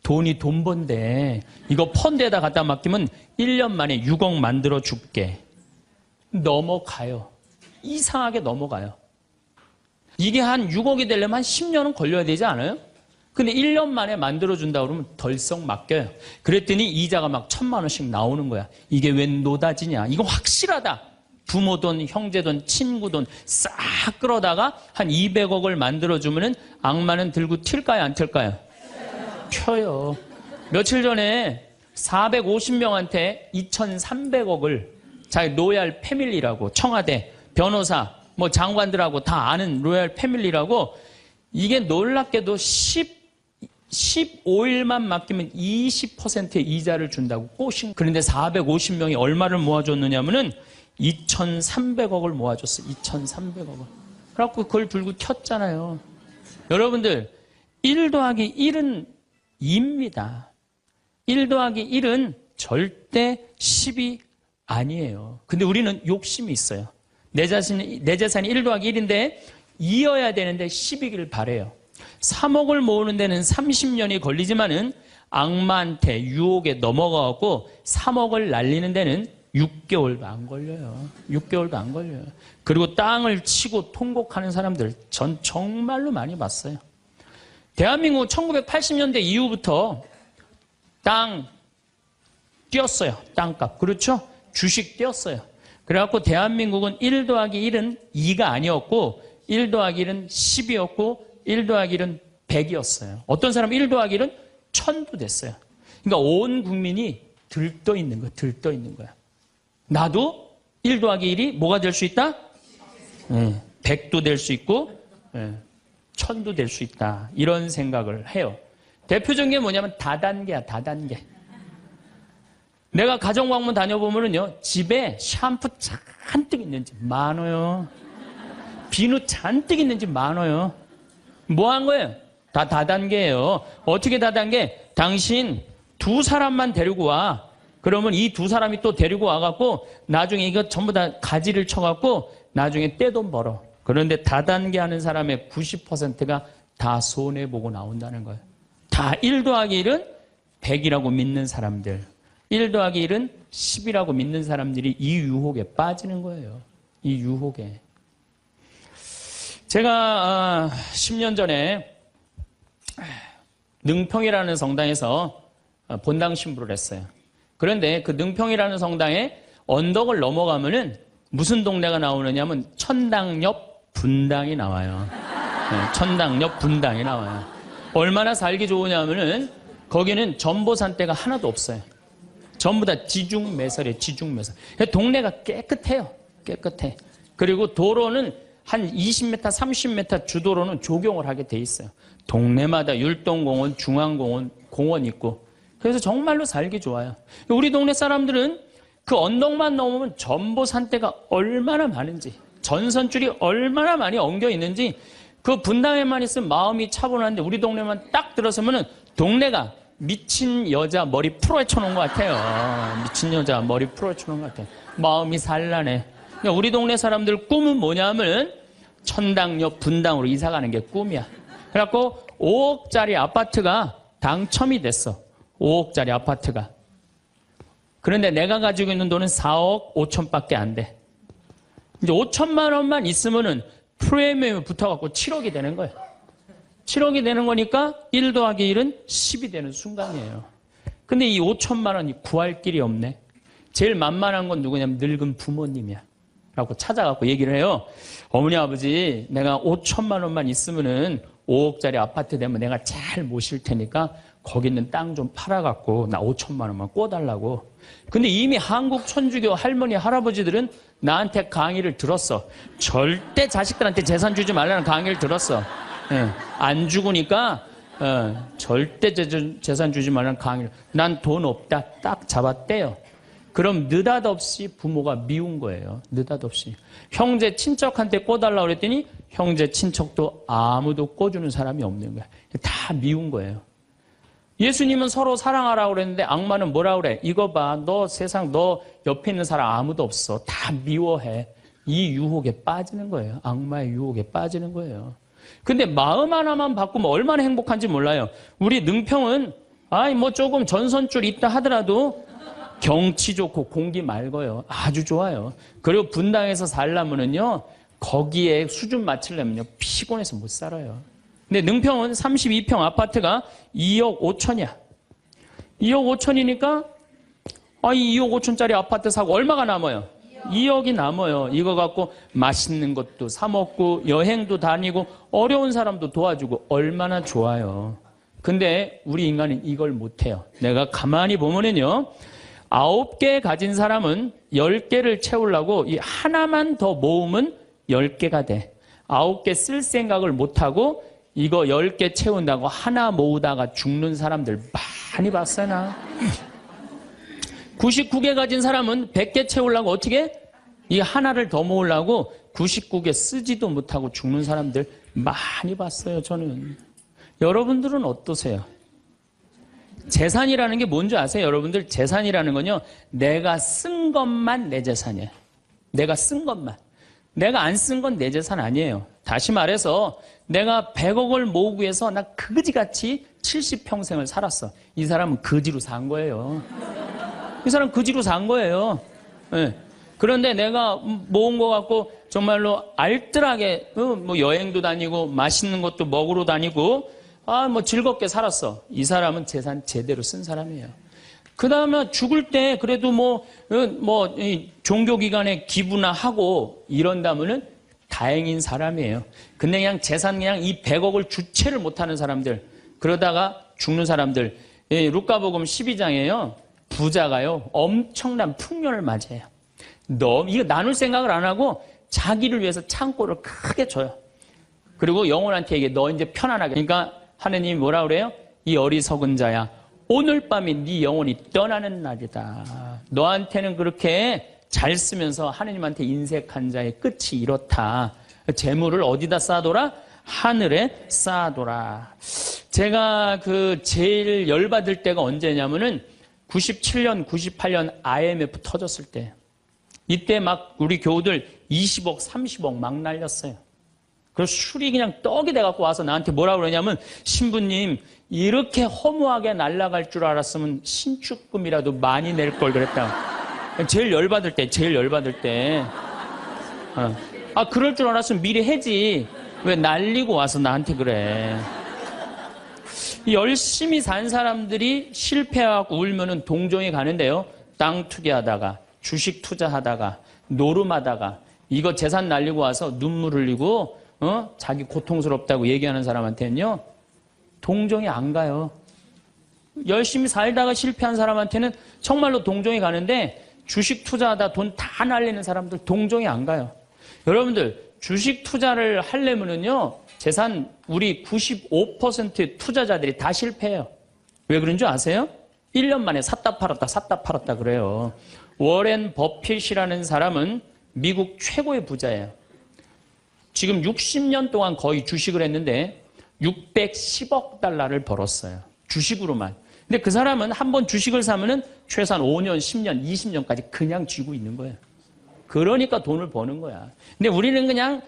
돈이 돈 번데 이거 펀드에다 갖다 맡기면 1년 만에 6억 만들어 줄게. 넘어가요. 이상하게 넘어가요. 이게 한 6억이 되려면 한 10년은 걸려야 되지 않아요? 근데 1년 만에 만들어준다 그러면 덜썩 맡겨요. 그랬더니 이자가 막 1,000만 원씩 나오는 거야. 이게 웬 노다지냐. 이거 확실하다. 부모 돈, 형제 돈, 친구 돈 싹 끌어다가 한 200억을 만들어주면은 악마는 들고 튈까요? 안 튈까요? 펴요. 며칠 전에 450명한테 2,300억을 자기 로얄 패밀리라고, 청와대, 변호사, 뭐 장관들하고 다 아는 로얄 패밀리라고, 이게 놀랍게도 15일만 맡기면 20%의 이자를 준다고 꼬신. 그런데 450명이 얼마를 모아줬느냐면은 2,300억을 모아줬어. 2,300억을. 그래갖고 그걸 들고 켰잖아요. 여러분들, 1 더하기 1은 2입니다. 1 더하기 1은 절대 10이 아니에요. 근데 우리는 욕심이 있어요. 내 재산이 1 더하기 1인데 2여야 되는데 10이길 바래요. 3억을 모으는 데는 30년이 걸리지만은 악마한테 유혹에 넘어가고 3억을 날리는 데는 6개월도 안 걸려요. 6개월도 안 걸려요. 그리고 땅을 치고 통곡하는 사람들 전 정말로 많이 봤어요. 대한민국 1980년대 이후부터 땅 뛰었어요. 땅값. 그렇죠? 주식 뛰었어요. 그래갖고 대한민국은 1 더하기 1은 2가 아니었고 1 더하기 1은 10이었고 1 더하기 1은 100이었어요. 어떤 사람은 1 더하기 1은 1000도 됐어요. 그러니까 온 국민이 들떠 있는 거야. 들떠 있는 거야. 나도 1 더하기 1이 뭐가 될 수 있다? 100도 될 수 있고 1000도 될 수 있다. 이런 생각을 해요. 대표적인 게 뭐냐면 다단계야. 다단계. 내가 가정방문 다녀보면요, 집에 샴푸 잔뜩 있는 집 많아요. 비누 잔뜩 있는 집 많아요. 뭐 한 거예요? 다 다단계예요. 어떻게 다단계? 당신 2사람만 데리고 와. 그러면 이 2사람이 또 데리고 와갖고 나중에 이거 전부 다 가지를 쳐갖고 나중에 떼돈 벌어. 그런데 다단계 하는 사람의 90%가 다 손해보고 나온다는 거예요. 다 1 더하기 1은 100이라고 믿는 사람들, 1 더하기 1은 10이라고 믿는 사람들이 이 유혹에 빠지는 거예요. 이 유혹에. 제가 10년 전에 능평이라는 성당에서 본당 신부를 했어요. 그런데 그 능평이라는 성당에 언덕을 넘어가면은 무슨 동네가 나오느냐면 천당 옆 분당이 나와요. 네, 천당 옆 분당이 나와요. 얼마나 살기 좋으냐면은 거기는 전보산대가 하나도 없어요. 전부 다 지중매설이에요. 지중매설. 동네가 깨끗해요. 깨끗해. 그리고 도로는 한 20m, 30m 주도로는 조경을 하게 돼 있어요. 동네마다 율동공원, 중앙공원, 공원 있고. 그래서 정말로 살기 좋아요. 우리 동네 사람들은 그 언덕만 넘으면 전보산대가 얼마나 많은지, 전선줄이 얼마나 많이 엉겨 있는지, 그 분당에만 있으면 마음이 차분한데 우리 동네만 딱 들어서면은 동네가 미친 여자 머리 풀어헤쳐 놓은 것 같아요. 미친 여자 머리 풀어헤쳐 놓은 것 같아요. 마음이 산란해. 그러니까 우리 동네 사람들 꿈은 뭐냐면 천당역 분당으로 이사 가는 게 꿈이야. 그래갖고 5억짜리 아파트가 당첨이 됐어. 5억짜리 아파트가. 그런데 내가 가지고 있는 돈은 4억 5천밖에 안 돼. 이제 5천만 원만 있으면은 프리미엄이 붙어갖고 7억이 되는 거예요. 7억이 되는 거니까 1 더하기 1은 10이 되는 순간이에요. 근데 이 5천만 원이 구할 길이 없네. 제일 만만한 건 누구냐면 늙은 부모님이야. 라고 찾아갖고 얘기를 해요. 어머니, 아버지, 내가 5천만 원만 있으면은 5억짜리 아파트 되면 내가 잘 모실 테니까 거기 있는 땅 좀 팔아갖고 나 5천만 원만 꿔달라고. 근데 이미 한국 천주교 할머니, 할아버지들은 나한테 강의를 들었어. 절대 자식들한테 재산 주지 말라는 강의를 들었어. 예, 안 죽으니까 절대 재산 주지 말라는 강의를. 난 돈 없다 딱 잡았대요. 그럼 느닷없이 부모가 미운 거예요. 느닷없이. 형제 친척한테 꿔달라고 그랬더니 형제 친척도 아무도 꿔주는 사람이 없는 거야. 다 미운 거예요. 예수님은 서로 사랑하라고 그랬는데 악마는 뭐라고 그래? 이거 봐. 너 세상 너 옆에 있는 사람 아무도 없어. 다 미워해. 이 유혹에 빠지는 거예요. 악마의 유혹에 빠지는 거예요. 근데 마음 하나만 바꾸면 얼마나 행복한지 몰라요. 우리 능평은 뭐 조금 전선줄 있다 하더라도 경치 좋고 공기 맑아요. 아주 좋아요. 그리고 분당에서 살려면은요, 거기에 수준 맞추려면요, 피곤해서 못 살아요. 근데 능평은 32평 아파트가 2억 5천이야. 2억 5천이니까, 이 2억 5천짜리 아파트 사고 얼마가 남아요? 2억이 남아요. 이거 갖고 맛있는 것도 사 먹고, 여행도 다니고, 어려운 사람도 도와주고, 얼마나 좋아요. 근데 우리 인간은 이걸 못해요. 내가 가만히 보면은요, 9개 가진 사람은 10개를 채우려고 이 하나만 더 모으면 10개가 돼. 9개 쓸 생각을 못하고 이거 10개 채운다고 하나 모으다가 죽는 사람들 많이 봤어요, 나. 99개 가진 사람은 100개 채우려고 어떻게? 이 하나를 더 모으려고 99개 쓰지도 못하고 죽는 사람들 많이 봤어요, 저는. 여러분들은 어떠세요? 재산이라는 게 뭔지 아세요? 여러분들, 재산이라는 건요, 내가 쓴 것만 내 재산이에요. 내가 쓴 것만. 내가 안 쓴 건 내 재산 아니에요. 다시 말해서 내가 100억을 모으기 위해서 나 그지같이 70평생을 살았어. 이 사람은 거지로 산 거예요. 이 사람은 거지로 산 거예요. 네. 그런데 내가 모은 거 갖고 정말로 알뜰하게 뭐 여행도 다니고 맛있는 것도 먹으러 다니고 뭐 즐겁게 살았어. 이 사람은 재산 제대로 쓴 사람이에요. 그 다음에 죽을 때 그래도 종교기관에 기부나 하고 이런다면은 다행인 사람이에요. 근데 그냥 재산 그냥 이 100억을 주체를 못하는 사람들, 그러다가 죽는 사람들. 루카복음 12장에요. 부자가요, 엄청난 풍년을 맞이해요. 이거 나눌 생각을 안 하고 자기를 위해서 창고를 크게 줘요. 그리고 영혼한테 얘기해. 너 이제 편안하게. 그러니까 하느님이 뭐라 그래요? 이 어리석은 자야, 오늘 밤이 네 영혼이 떠나는 날이다. 너한테는 그렇게 잘 쓰면서 하느님한테 인색한 자의 끝이 이렇다. 재물을 어디다 쌓아둬라? 하늘에 쌓아둬라. 제가 제일 열받을 때가 언제냐면은 97년, 98년 IMF 터졌을 때. 이때 막 우리 교우들 20억, 30억 막 날렸어요. 그래서 술이 그냥 떡이 돼갖고 와서 나한테 뭐라 그러냐면, 신부님, 이렇게 허무하게 날아갈 줄 알았으면 신축금이라도 많이 낼 걸 그랬다. 제일 열받을 때. 그럴 줄 알았으면 미리 해지. 왜 날리고 와서 나한테 그래. 열심히 산 사람들이 실패하고 울면은 동정이 가는데요. 땅 투기하다가, 주식 투자하다가, 노름하다가, 이거 재산 날리고 와서 눈물 흘리고, 자기 고통스럽다고 얘기하는 사람한테는요, 동정이 안 가요. 열심히 살다가 실패한 사람한테는 정말로 동정이 가는데, 주식 투자하다 돈 다 날리는 사람들 동정이 안 가요. 여러분들, 주식 투자를 하려면은요, 재산 우리 95% 투자자들이 다 실패해요. 왜 그런 줄 아세요? 1년 만에 샀다 팔았다 그래요. 워렌 버핏이라는 사람은 미국 최고의 부자예요. 지금 60년 동안 거의 주식을 했는데 610억 달러를 벌었어요. 주식으로만. 근데 그 사람은 한번 주식을 사면은 최소한 5년, 10년, 20년까지 그냥 쥐고 있는 거예요. 그러니까 돈을 버는 거야. 근데 우리는 그냥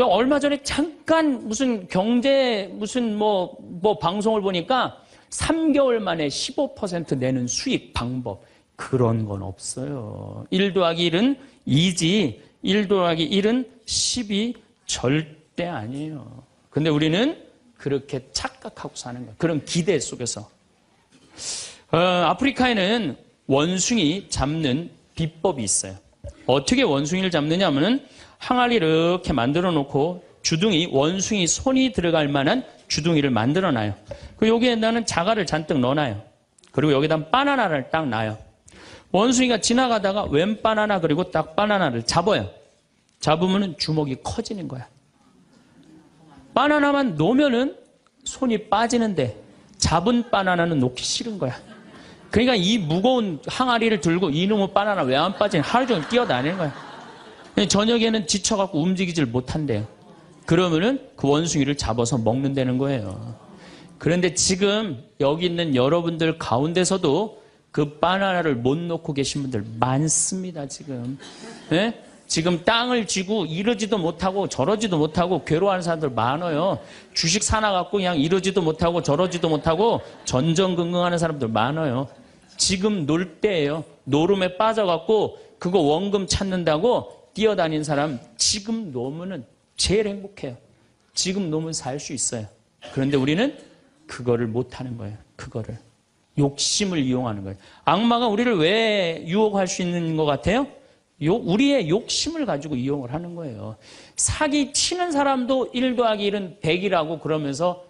얼마 전에 잠깐 무슨 경제 뭐 방송을 보니까 3개월 만에 15% 내는 수익 방법. 그런 건 없어요. 1 더하기 1은 2지 1 더하기 1은 10이 절대 아니에요. 근데 우리는 그렇게 착각하고 사는 거예요. 그런 기대 속에서. 아프리카에는 원숭이 잡는 비법이 있어요. 어떻게 원숭이를 잡느냐 하면은 항아리 이렇게 만들어 놓고 주둥이, 원숭이 손이 들어갈 만한 주둥이를 만들어 놔요. 그리고 여기에다는 자갈을 잔뜩 넣어놔요. 그리고 여기다 바나나를 딱 놔요. 원숭이가 지나가다가 웬 바나나 그리고 딱 바나나를 잡아요. 잡으면은 주먹이 커지는 거야. 바나나만 놓으면은 손이 빠지는데 잡은 바나나는 놓기 싫은 거야. 그러니까 이 무거운 항아리를 들고 이놈의 바나나 왜 안 빠지냐 하루 종일 뛰어다니는 거야. 저녁에는 지쳐갖고 움직이질 못한대요. 그러면은 그 원숭이를 잡아서 먹는다는 거예요. 그런데 지금 여기 있는 여러분들 가운데서도 그 바나나를 못 놓고 계신 분들 많습니다, 지금. 네? 지금 땅을 쥐고 이러지도 못하고 저러지도 못하고 괴로워하는 사람들 많아요. 주식 사놔갖고 그냥 이러지도 못하고 저러지도 못하고 전전긍긍하는 사람들 많아요. 지금 놀 때예요. 노름에 빠져갖고 그거 원금 찾는다고 뛰어다니는 사람 지금 놓으면은 제일 행복해요. 지금 놓으면 살 수 있어요. 그런데 우리는 그거를 못하는 거예요. 그거를. 욕심을 이용하는 거예요. 악마가 우리를 왜 유혹할 수 있는 것 같아요? 우리의 욕심을 가지고 이용을 하는 거예요. 사기 치는 사람도 1 더하기 1은 100이라고 그러면서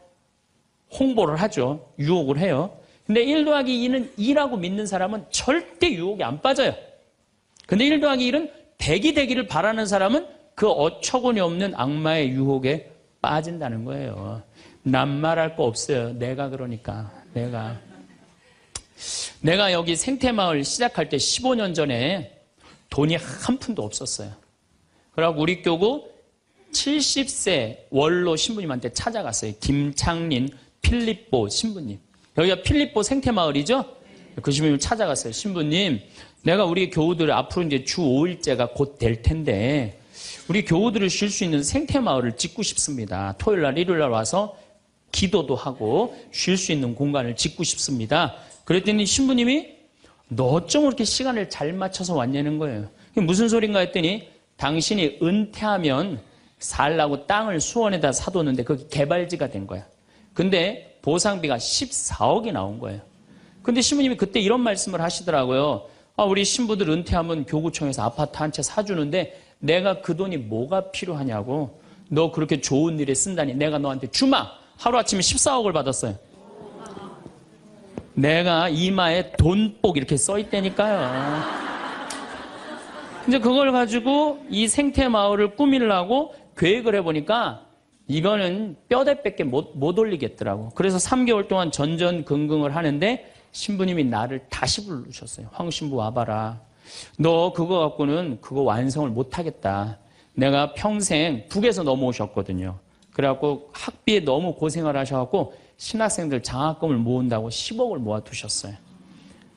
홍보를 하죠. 유혹을 해요. 근데 1 더하기 2는 2라고 믿는 사람은 절대 유혹이 안 빠져요. 근데 1 더하기 1은 100이 되기를 바라는 사람은 그 어처구니 없는 악마의 유혹에 빠진다는 거예요. 난 말할 거 없어요. 내가 그러니까. 내가 여기 생태마을 시작할 때 15년 전에 돈이 한 푼도 없었어요. 그래갖고 우리 교구 70세 원로 신부님한테 찾아갔어요. 김창린 필립보 신부님. 여기가 필립보 생태마을이죠? 그 신부님을 찾아갔어요. 신부님, 내가 우리 교우들 앞으로 이제 주 5일째가 곧 될 텐데 우리 교우들을 쉴 수 있는 생태마을을 짓고 싶습니다. 토요일 날, 일요일 날 와서 기도도 하고 쉴 수 있는 공간을 짓고 싶습니다. 그랬더니 신부님이 너 어쩜 그렇게 시간을 잘 맞춰서 왔냐는 거예요. 무슨 소린가 했더니 당신이 은퇴하면 살라고 땅을 수원에다 사뒀는데 그게 개발지가 된 거야. 근데 보상비가 14억이 나온 거예요. 근데 신부님이 그때 이런 말씀을 하시더라고요. 우리 신부들 은퇴하면 교구청에서 아파트 한 채 사주는데 내가 그 돈이 뭐가 필요하냐고. 너 그렇게 좋은 일에 쓴다니 내가 너한테 주마. 하루아침에 14억을 받았어요. 내가 이마에 돈복 이렇게 써있다니까요. 이제 그걸 가지고 이 생태마을을 꾸미려고 계획을 해보니까 이거는 뼈대밖에 못 올리겠더라고. 그래서 3개월 동안 전전긍긍을 하는데 신부님이 나를 다시 부르셨어요. 황 신부 와봐라. 너 그거 갖고는 그거 완성을 못하겠다. 내가 평생 북에서 넘어오셨거든요. 그래갖고 학비에 너무 고생을 하셔갖고 신학생들 장학금을 모은다고 10억을 모아두셨어요.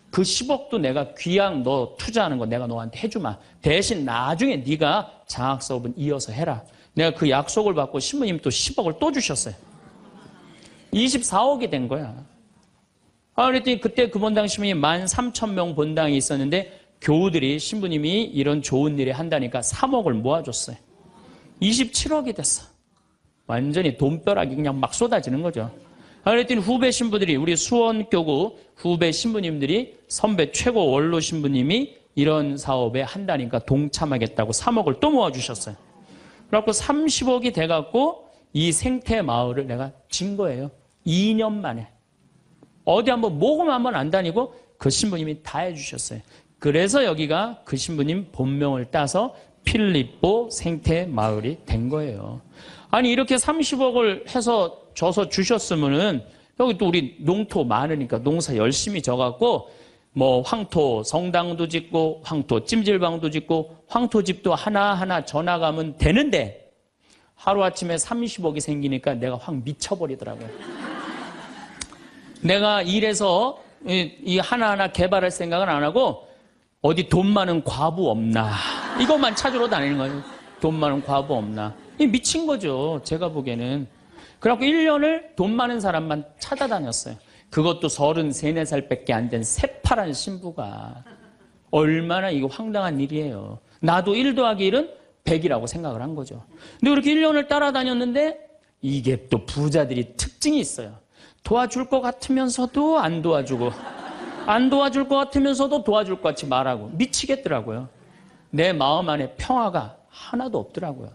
그 10억도 내가 귀양 너 투자하는 거 내가 너한테 해주마. 대신 나중에 네가 장학 수업은 이어서 해라. 내가 그 약속을 받고 신부님 또 10억을 또 주셨어요. 24억이 된 거야. 그랬더니 그때 그 본당 신부님 13,000명 본당이 있었는데 교우들이 신부님이 이런 좋은 일을 한다니까 3억을 모아줬어요. 27억이 됐어. 완전히 돈벼락이 그냥 막 쏟아지는 거죠. 그랬더니 후배 신부들이, 우리 수원교구 후배 신부님들이 선배 최고 원로 신부님이 이런 사업에 한다니까 동참하겠다고 3억을 또 모아주셨어요. 그래갖고 30억이 돼갖고 이 생태 마을을 내가 진 거예요. 2년 만에. 어디 한번 모금 한번 안 다니고 그 신부님이 다 해주셨어요. 그래서 여기가 그 신부님 본명을 따서 필리포 생태 마을이 된 거예요. 아니 이렇게 30억을 해서 줘서 주셨으면은 여기 또 우리 농토 많으니까 농사 열심히 져갖고 뭐 황토 성당도 짓고 황토 찜질방도 짓고 황토집도 하나하나 져나가면 되는데 하루아침에 30억이 생기니까 내가 확 미쳐버리더라고요. 내가 이래서 이 하나하나 개발할 생각은 안 하고 어디 돈 많은 과부 없나 이것만 찾으러 다니는 거예요. 돈 많은 과부 없나. 이 미친 거죠. 제가 보기에는. 그래갖고 1년을 돈 많은 사람만 찾아다녔어요. 그것도 33, 4살밖에 안 된 새파란 신부가. 얼마나 이거 황당한 일이에요. 나도 1 더하기 1은 100이라고 생각을 한 거죠. 근데 그렇게 1년을 따라다녔는데 이게 또 부자들이 특징이 있어요. 도와줄 것 같으면서도 안 도와주고 안 도와줄 것 같으면서도 도와줄 것 같이 말하고 미치겠더라고요. 내 마음 안에 평화가 하나도 없더라고요.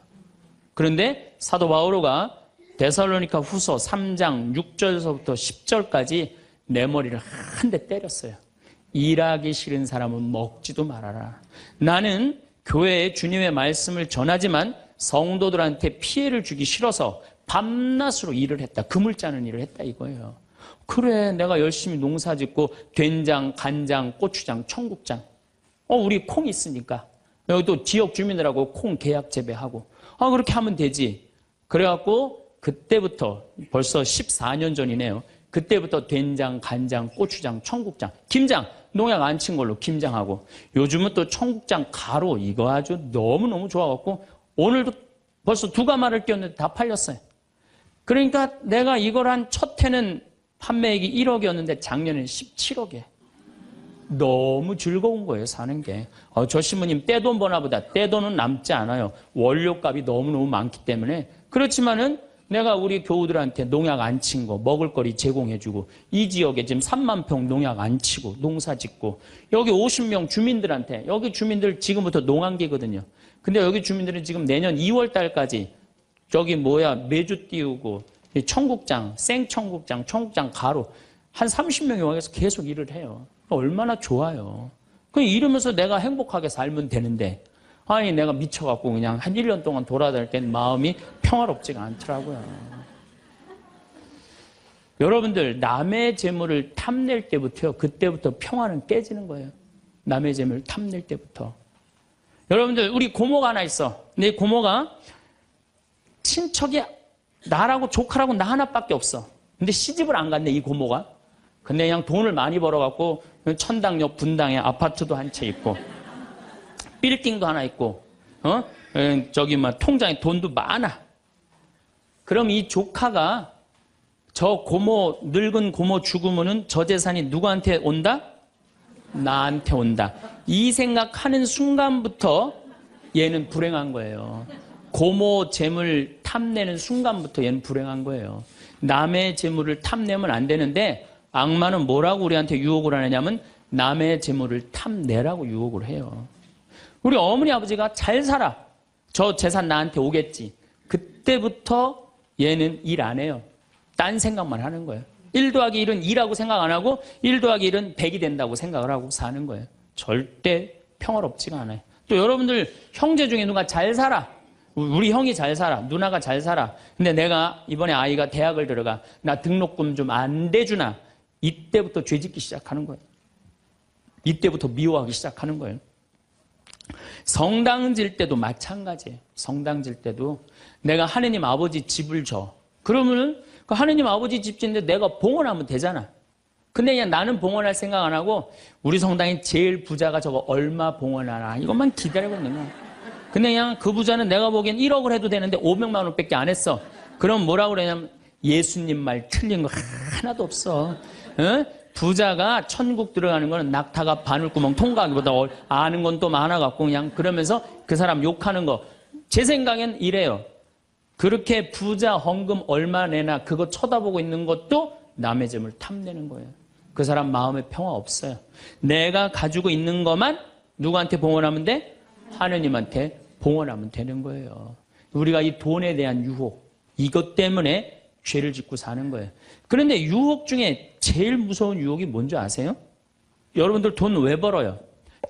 그런데 사도 바오로가 데살로니가 후서 3장 6절서부터 10절까지 내 머리를 한 대 때렸어요. 일하기 싫은 사람은 먹지도 말아라. 나는 교회에 주님의 말씀을 전하지만 성도들한테 피해를 주기 싫어서 밤낮으로 일을 했다. 금을 짜는 일을 했다 이거예요. 그래 내가 열심히 농사 짓고 된장, 간장, 고추장, 청국장 우리 콩 있으니까 여기 또 지역 주민들하고 콩 계약 재배하고 그렇게 하면 되지. 그래갖고 그때부터 벌써 14년 전이네요. 그때부터 된장, 간장, 고추장, 청국장, 김장 농약 안 친 걸로 김장하고 요즘은 또 청국장 가루 이거 아주 너무너무 좋아갖고 오늘도 벌써 2가마를 띄웠는데 다 팔렸어요. 그러니까 내가 이걸 한 첫 해는 판매액이 1억이었는데 작년에는 17억이에요. 너무 즐거운 거예요, 사는 게. 저 신부님 떼돈 버나 보다. 떼돈은 남지 않아요. 원료값이 너무너무 많기 때문에. 그렇지만은 내가 우리 교우들한테 농약 안 친 거, 먹을거리 제공해주고, 이 지역에 지금 3만 평 농약 안 치고, 농사 짓고, 여기 50명 주민들한테, 여기 주민들 지금부터 농한기거든요. 근데 여기 주민들은 지금 내년 2월 달까지 메주 띄우고, 청국장, 생청국장, 청국장 가루, 한 30명이 와서 계속 일을 해요. 얼마나 좋아요. 이러면서 내가 행복하게 살면 되는데, 아니 내가 미쳐갖고 그냥 한 1년 동안 돌아다닐 땐 마음이 평화롭지가 않더라고요. 여러분들 남의 재물을 탐낼 때부터요. 그때부터 평화는 깨지는 거예요. 남의 재물을 탐낼 때부터. 여러분들 우리 고모가 하나 있어. 내 고모가 친척이 나라고 조카라고 나 하나밖에 없어. 근데 시집을 안 갔네 이 고모가. 근데 그냥 돈을 많이 벌어갖고 천당역 분당에 아파트도 한 채 있고 빌딩도 하나 있고 통장에 돈도 많아. 그럼 이 조카가 저 고모 늙은 고모 죽으면은 저 재산이 누구한테 온다? 나한테 온다. 이 생각하는 순간부터 얘는 불행한 거예요. 고모 재물 탐내는 순간부터 얘는 불행한 거예요. 남의 재물을 탐내면 안 되는데 악마는 뭐라고 우리한테 유혹을 하느냐면 남의 재물을 탐내라고 유혹을 해요. 우리 어머니 아버지가 잘 살아. 저 재산 나한테 오겠지. 그때부터 얘는 일 안 해요. 딴 생각만 하는 거예요. 1 더하기 1은 2라고 생각 안 하고 1 더하기 1은 100이 된다고 생각을 하고 사는 거예요. 절대 평화롭지가 않아요. 또 여러분들 형제 중에 누가 잘 살아. 우리 형이 잘 살아. 누나가 잘 살아. 근데 내가 이번에 아이가 대학을 들어가. 나 등록금 좀 안 대주나. 이때부터 죄짓기 시작하는 거예요. 이때부터 미워하기 시작하는 거예요. 성당 질 때도 마찬가지예요. 성당 질 때도 내가 하느님 아버지 집을 줘. 그러면은 그 하느님 아버지 집 짓는데 내가 봉헌하면 되잖아. 근데 그냥 나는 봉헌할 생각 안 하고 우리 성당에 제일 부자가 저거 얼마 봉헌하나 이것만 기다리고 있는 거야. 근데 그냥 그 부자는 내가 보기엔 1억을 해도 되는데 500만 원밖에 안 했어. 그럼 뭐라고 그러냐면 예수님 말 틀린 거 하나도 없어. 부자가 천국 들어가는 거는 낙타가 바늘구멍 통과하기보다 아는 건 또 많아갖고 그냥 그러면서 그 사람 욕하는 거. 제 생각엔 이래요. 그렇게 부자 헌금 얼마 내나 그거 쳐다보고 있는 것도 남의 점을 탐내는 거예요. 그 사람 마음에 평화 없어요. 내가 가지고 있는 것만 누구한테 봉헌하면 돼? 하느님한테 봉헌하면 되는 거예요. 우리가 이 돈에 대한 유혹, 이것 때문에 죄를 짓고 사는 거예요. 그런데 유혹 중에 제일 무서운 유혹이 뭔지 아세요? 여러분들 돈 왜 벌어요?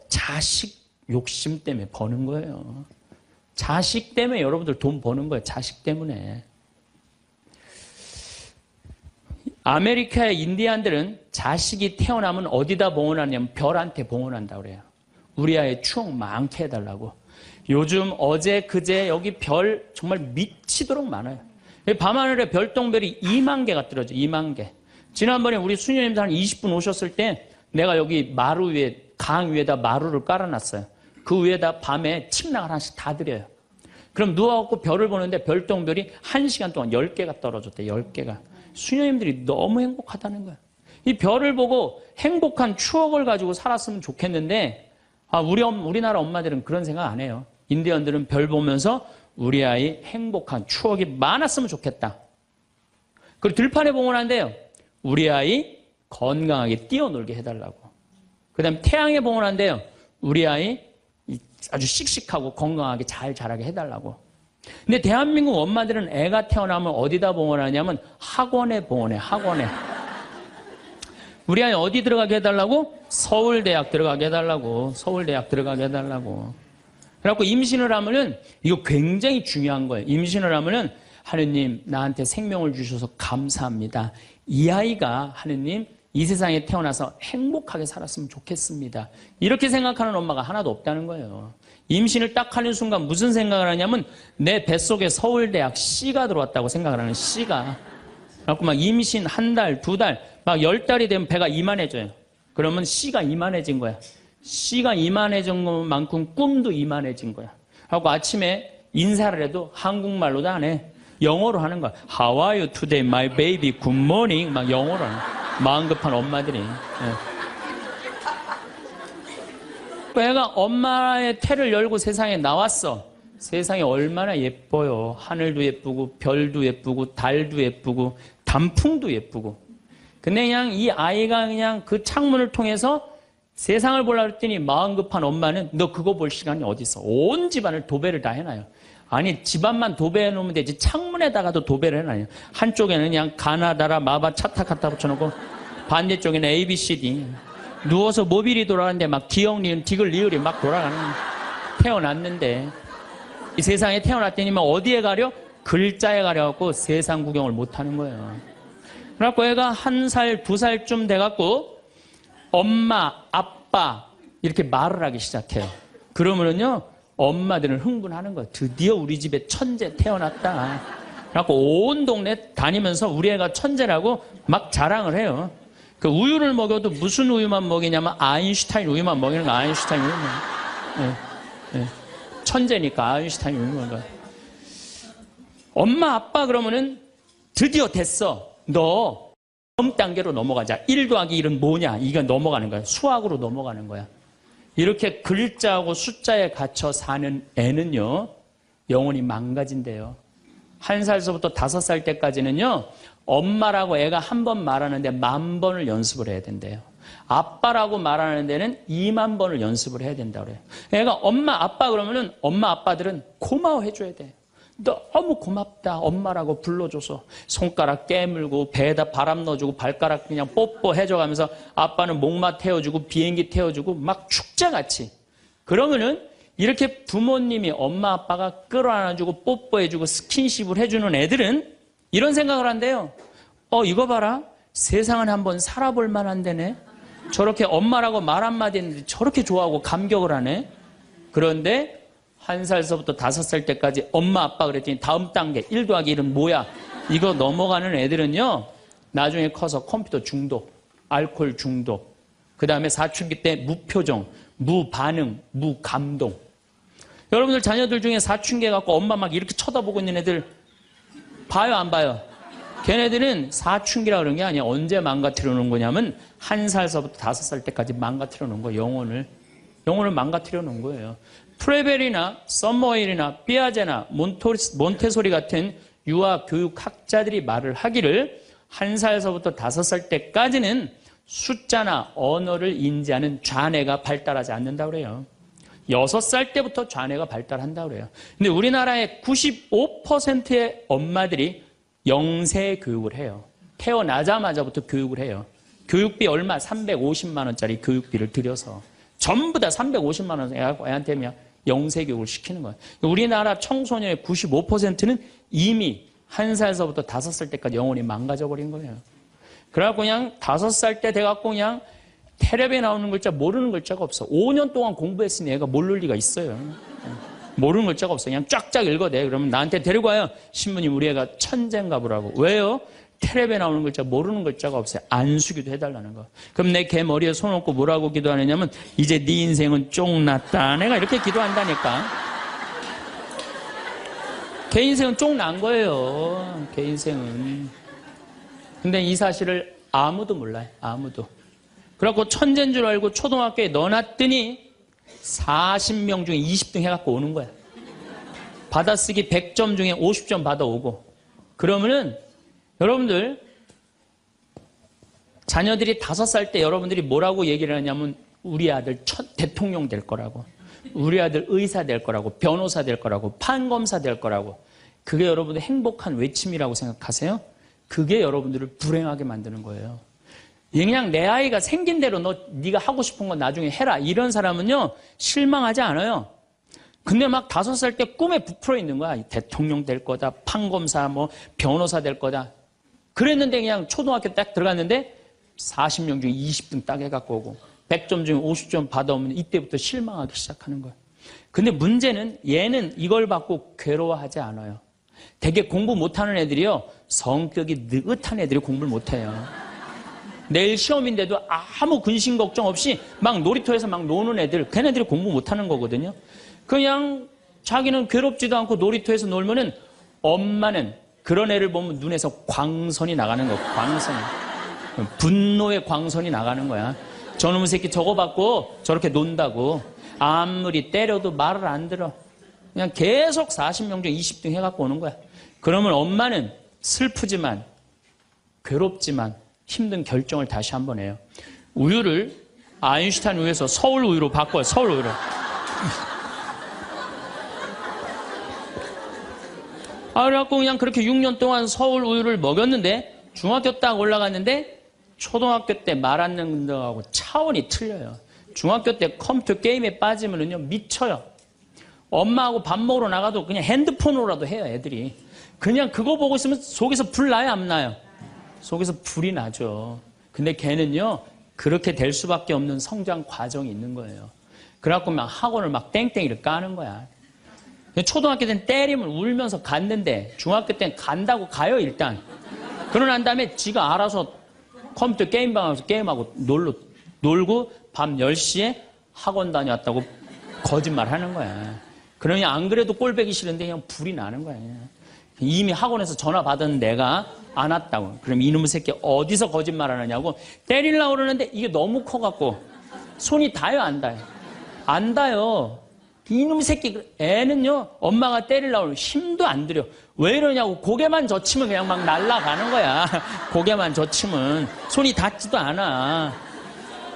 자식 욕심 때문에 버는 거예요. 자식 때문에 여러분들 돈 버는 거예요. 자식 때문에. 아메리카의 인디안들은 자식이 태어나면 어디다 봉헌하냐면 별한테 봉헌한다고 그래요. 우리 아이 추억 많게 해달라고. 요즘 어제 그제 여기 별 정말 미치도록 많아요. 밤하늘에 별똥별이 2만 개가 떨어져요. 2만 개. 지난번에 우리 수녀님들 한 20분 오셨을 때 내가 여기 마루 위에 강 위에다 마루를 깔아놨어요. 그 위에다 밤에 침낭을 하나씩 다 드려요. 그럼 누워갖고 별을 보는데 별똥별이 1시간 동안 10개가 떨어졌대. 10개가. 수녀님들이 너무 행복하다는 거야. 이 별을 보고 행복한 추억을 가지고 살았으면 좋겠는데 우리나라 엄마들은 그런 생각 안 해요. 인디언들은 별 보면서 우리 아이 행복한 추억이 많았으면 좋겠다. 그리고 들판에 봉헌한대요. 우리 아이 건강하게 뛰어놀게 해달라고. 그 다음에 태양에 봉헌한대요. 우리 아이 아주 씩씩하고 건강하게 잘 자라게 해달라고. 근데 대한민국 엄마들은 애가 태어나면 어디다 봉헌하냐면 학원에 봉헌해. 학원에. 우리 아이 어디 들어가게 해달라고? 서울대학 들어가게 해달라고. 서울대학 들어가게 해달라고. 그래갖고 임신을 하면은 이거 굉장히 중요한 거예요. 임신을 하면은 하느님 나한테 생명을 주셔서 감사합니다. 이 아이가 하느님 이 세상에 태어나서 행복하게 살았으면 좋겠습니다. 이렇게 생각하는 엄마가 하나도 없다는 거예요. 임신을 딱 하는 순간 무슨 생각을 하냐면 내 뱃속에 서울대학 C가 들어왔다고 생각을 하는 C가. 그래갖고 막 임신 한 달, 두 달, 막 10달이 되면 배가 이만해져요. 그러면 C가 이만해진 거야. C가 이만해진 것만큼 꿈도 이만해진 거야. 그래갖고 아침에 인사를 해도 한국말로도 안 해. 영어로 하는 거야. How are you today, my baby? Good morning. 막 영어로 하는 거야. 마음 급한 엄마들이. 애가 엄마의 태를 열고 세상에 나왔어. 세상이 얼마나 예뻐요. 하늘도 예쁘고 별도 예쁘고 달도 예쁘고 단풍도 예쁘고. 근데 그냥 이 아이가 그냥 그 창문을 통해서 세상을 보려고 했더니 마음 급한 엄마는 너 그거 볼 시간이 어디 있어. 온 집안을 도배를 다 해놔요. 아니 집안만 도배해 놓으면 되지 창문에다가도 도배를 해놔요. 한쪽에는 그냥 가나다라 마바 차타 갖다 붙여놓고 반대쪽에는 ABCD. 누워서 모빌이 돌아가는데 막 기억 리은 디글 리을이 막 돌아가는. 태어났는데 이 세상에 태어났더니만 어디에 가려? 글자에 가려갖고 세상 구경을 못하는 거예요. 그래갖고 애가 1살, 2살쯤 돼갖고 엄마, 아빠 이렇게 말을 하기 시작해요. 그러면은요 엄마들은 흥분하는 거예요. 드디어 우리 집에 천재 태어났다. 그래갖고 온 동네 다니면서 우리 애가 천재라고 막 자랑을 해요. 그 우유를 먹여도 무슨 우유만 먹이냐면 아인슈타인 우유만 먹이는 거. 아인슈타인 우유만. 천재니까 아인슈타인 우유만 먹어. 엄마 아빠 그러면은 드디어 됐어. 너 다음 단계로 넘어가자. 1 더하기 1은 뭐냐? 이거 넘어가는 거야. 수학으로 넘어가는 거야. 이렇게 글자하고 숫자에 갇혀 사는 애는요 영혼이 망가진대요. 1살서부터 5살 때까지는요 엄마라고 애가 한 번 말하는데 10,000번을 연습을 해야 된대요. 아빠라고 말하는 데는 20,000번을 연습을 해야 된다고 그래요. 애가 엄마 아빠 그러면은 엄마 아빠들은 고마워해줘야 돼. 너무 고맙다 엄마라고 불러줘서 손가락 깨물고 배에다 바람 넣어주고 발가락 그냥 뽀뽀해줘가면서 아빠는 목마 태워주고 비행기 태워주고 막 축제같이. 그러면은 이렇게 부모님이 엄마 아빠가 끌어안아주고 뽀뽀해주고 스킨십을 해주는 애들은 이런 생각을 한대요. 이거 봐라. 세상은 한번 살아볼 만한 데네. 저렇게 엄마라고 말 한마디 했는데 저렇게 좋아하고 감격을 하네. 그런데 1살서부터 5살 때까지 엄마 아빠 그랬더니 다음 단계 1 더하기 1은 뭐야? 이거 넘어가는 애들은요 나중에 커서 컴퓨터 중독, 알코올 중독, 그 다음에 사춘기 때 무표정, 무반응, 무감동. 여러분들 자녀들 중에 사춘기 갖고 엄마 막 이렇게 쳐다보고 있는 애들 봐요 안 봐요? 걔네들은 사춘기라 그런 게 아니야. 언제 망가뜨려 놓은 거냐면 1살서부터 5살 때까지 망가뜨려 놓은 거예요. 영혼을 망가뜨려 놓은 거예요. 프레벨이나 썸머힐이나 삐아제나 몬테소리 같은 유아 교육학자들이 말을 하기를 1살서부터 5살 때까지는 숫자나 언어를 인지하는 좌뇌가 발달하지 않는다고 그래요. 6살 때부터 좌뇌가 발달한다고 그래요. 근데 우리나라의 95%의 엄마들이 영세 교육을 해요. 태어나자마자부터 교육을 해요. 교육비 얼마? 350만 원짜리 교육비를 들여서 전부 다 350만 원 애한테 그냥 영세 교육을 시키는 거예요. 우리나라 청소년의 95%는 이미 1살서부터 5살 때까지 영혼이 망가져 버린 거예요. 그래갖고 그냥 5살 때 돼갖고 그냥 텔레비에 나오는 글자 모르는 글자가 없어. 5년 동안 공부했으니 애가 모를 리가 있어요. 모르는 글자가 없어. 그냥 쫙쫙 읽어대. 그러면 나한테 데리고 와요. 신부님 우리 애가 천재인가 보라고. 왜요? 텔레비에 나오는 글자 모르는 글자가 없어요. 안수기도 해달라는 거. 그럼 내 걔 머리에 손 얹고 뭐라고 기도하느냐면 이제 네 인생은 쫑났다. 내가 이렇게 기도한다니까. 걔 인생은 쫑난 거예요. 걔 인생은. 근데 이 사실을 아무도 몰라요. 아무도. 그래갖고 천재인 줄 알고 초등학교에 넣어놨더니 40명 중에 20등 해갖고 오는 거야. 받아쓰기 100점 중에 50점 받아오고. 그러면은 여러분들 자녀들이 5살 때 여러분들이 뭐라고 얘기를 하냐면 우리 아들 대통령 될 거라고, 우리 아들 의사 될 거라고, 변호사 될 거라고, 판검사 될 거라고. 그게 여러분들 행복한 외침이라고 생각하세요? 그게 여러분들을 불행하게 만드는 거예요. 그냥 내 아이가 생긴 대로 네가 하고 싶은 건 나중에 해라. 이런 사람은요 실망하지 않아요. 근데 막 5살 때 꿈에 부풀어 있는 거야. 대통령 될 거다, 판검사, 뭐 변호사 될 거다. 그랬는데 그냥 초등학교 딱 들어갔는데 40명 중에 20등 딱 해갖고 오고 100점 중에 50점 받아오면 이때부터 실망하기 시작하는 거야. 근데 문제는 얘는 이걸 받고 괴로워하지 않아요. 되게 공부 못하는 애들이요 성격이 느긋한 애들이 공부를 못해요. 내일 시험인데도 아무 근심 걱정 없이 막 놀이터에서 막 노는 애들, 걔네들이 공부 못하는 거거든요. 그냥 자기는 괴롭지도 않고 놀이터에서 놀면은 엄마는 그런 애를 보면 눈에서 광선이 나가는 거야. 광선이. 분노의 광선이 나가는 거야. 저놈의 새끼 저거 받고 저렇게 논다고. 아무리 때려도 말을 안 들어. 그냥 계속 40명 중에 20등 해갖고 오는 거야. 그러면 엄마는 슬프지만 괴롭지만 힘든 결정을 다시 한번 해요. 우유를 아인슈타인 우유에서 서울 우유로 바꿔요. 서울 우유로. 그래갖고 그냥 그렇게 6년 동안 서울 우유를 먹였는데 중학교 딱 올라갔는데 초등학교 때 말 안 듣는 거하고 차원이 틀려요. 중학교 때 컴퓨터 게임에 빠지면은요 미쳐요. 엄마하고 밥 먹으러 나가도 그냥 핸드폰으로라도 해요. 애들이. 그냥 그거 보고 있으면 속에서 불 나요 안 나요? 속에서 불이 나죠. 근데 걔는요 그렇게 될 수밖에 없는 성장 과정이 있는 거예요. 그래갖고 막 학원을 막 땡땡이를 까는 거야. 초등학교 때는 때리면 울면서 갔는데 중학교 때는 간다고 가요 일단. 그러고 난 다음에 지가 알아서 컴퓨터 게임방 가서 게임하고 놀고 밤 10시에 학원 다녀왔다고 거짓말 하는 거야. 그러니 안 그래도 꼴배기 싫은데 그냥 불이 나는 거야. 이미 학원에서 전화 받은 내가 안 왔다고. 그럼 이놈의 새끼 어디서 거짓말 하느냐고 때리려고 그러는데 이게 너무 커갖고 손이 닿아요 안 닿아요? 안 닿아요. 이놈의 새끼 애는요 엄마가 때리려고 그러면 힘도 안 들여. 왜 이러냐고. 고개만 젖히면 그냥 막 날아가는 거야. 고개만 젖히면 손이 닿지도 않아.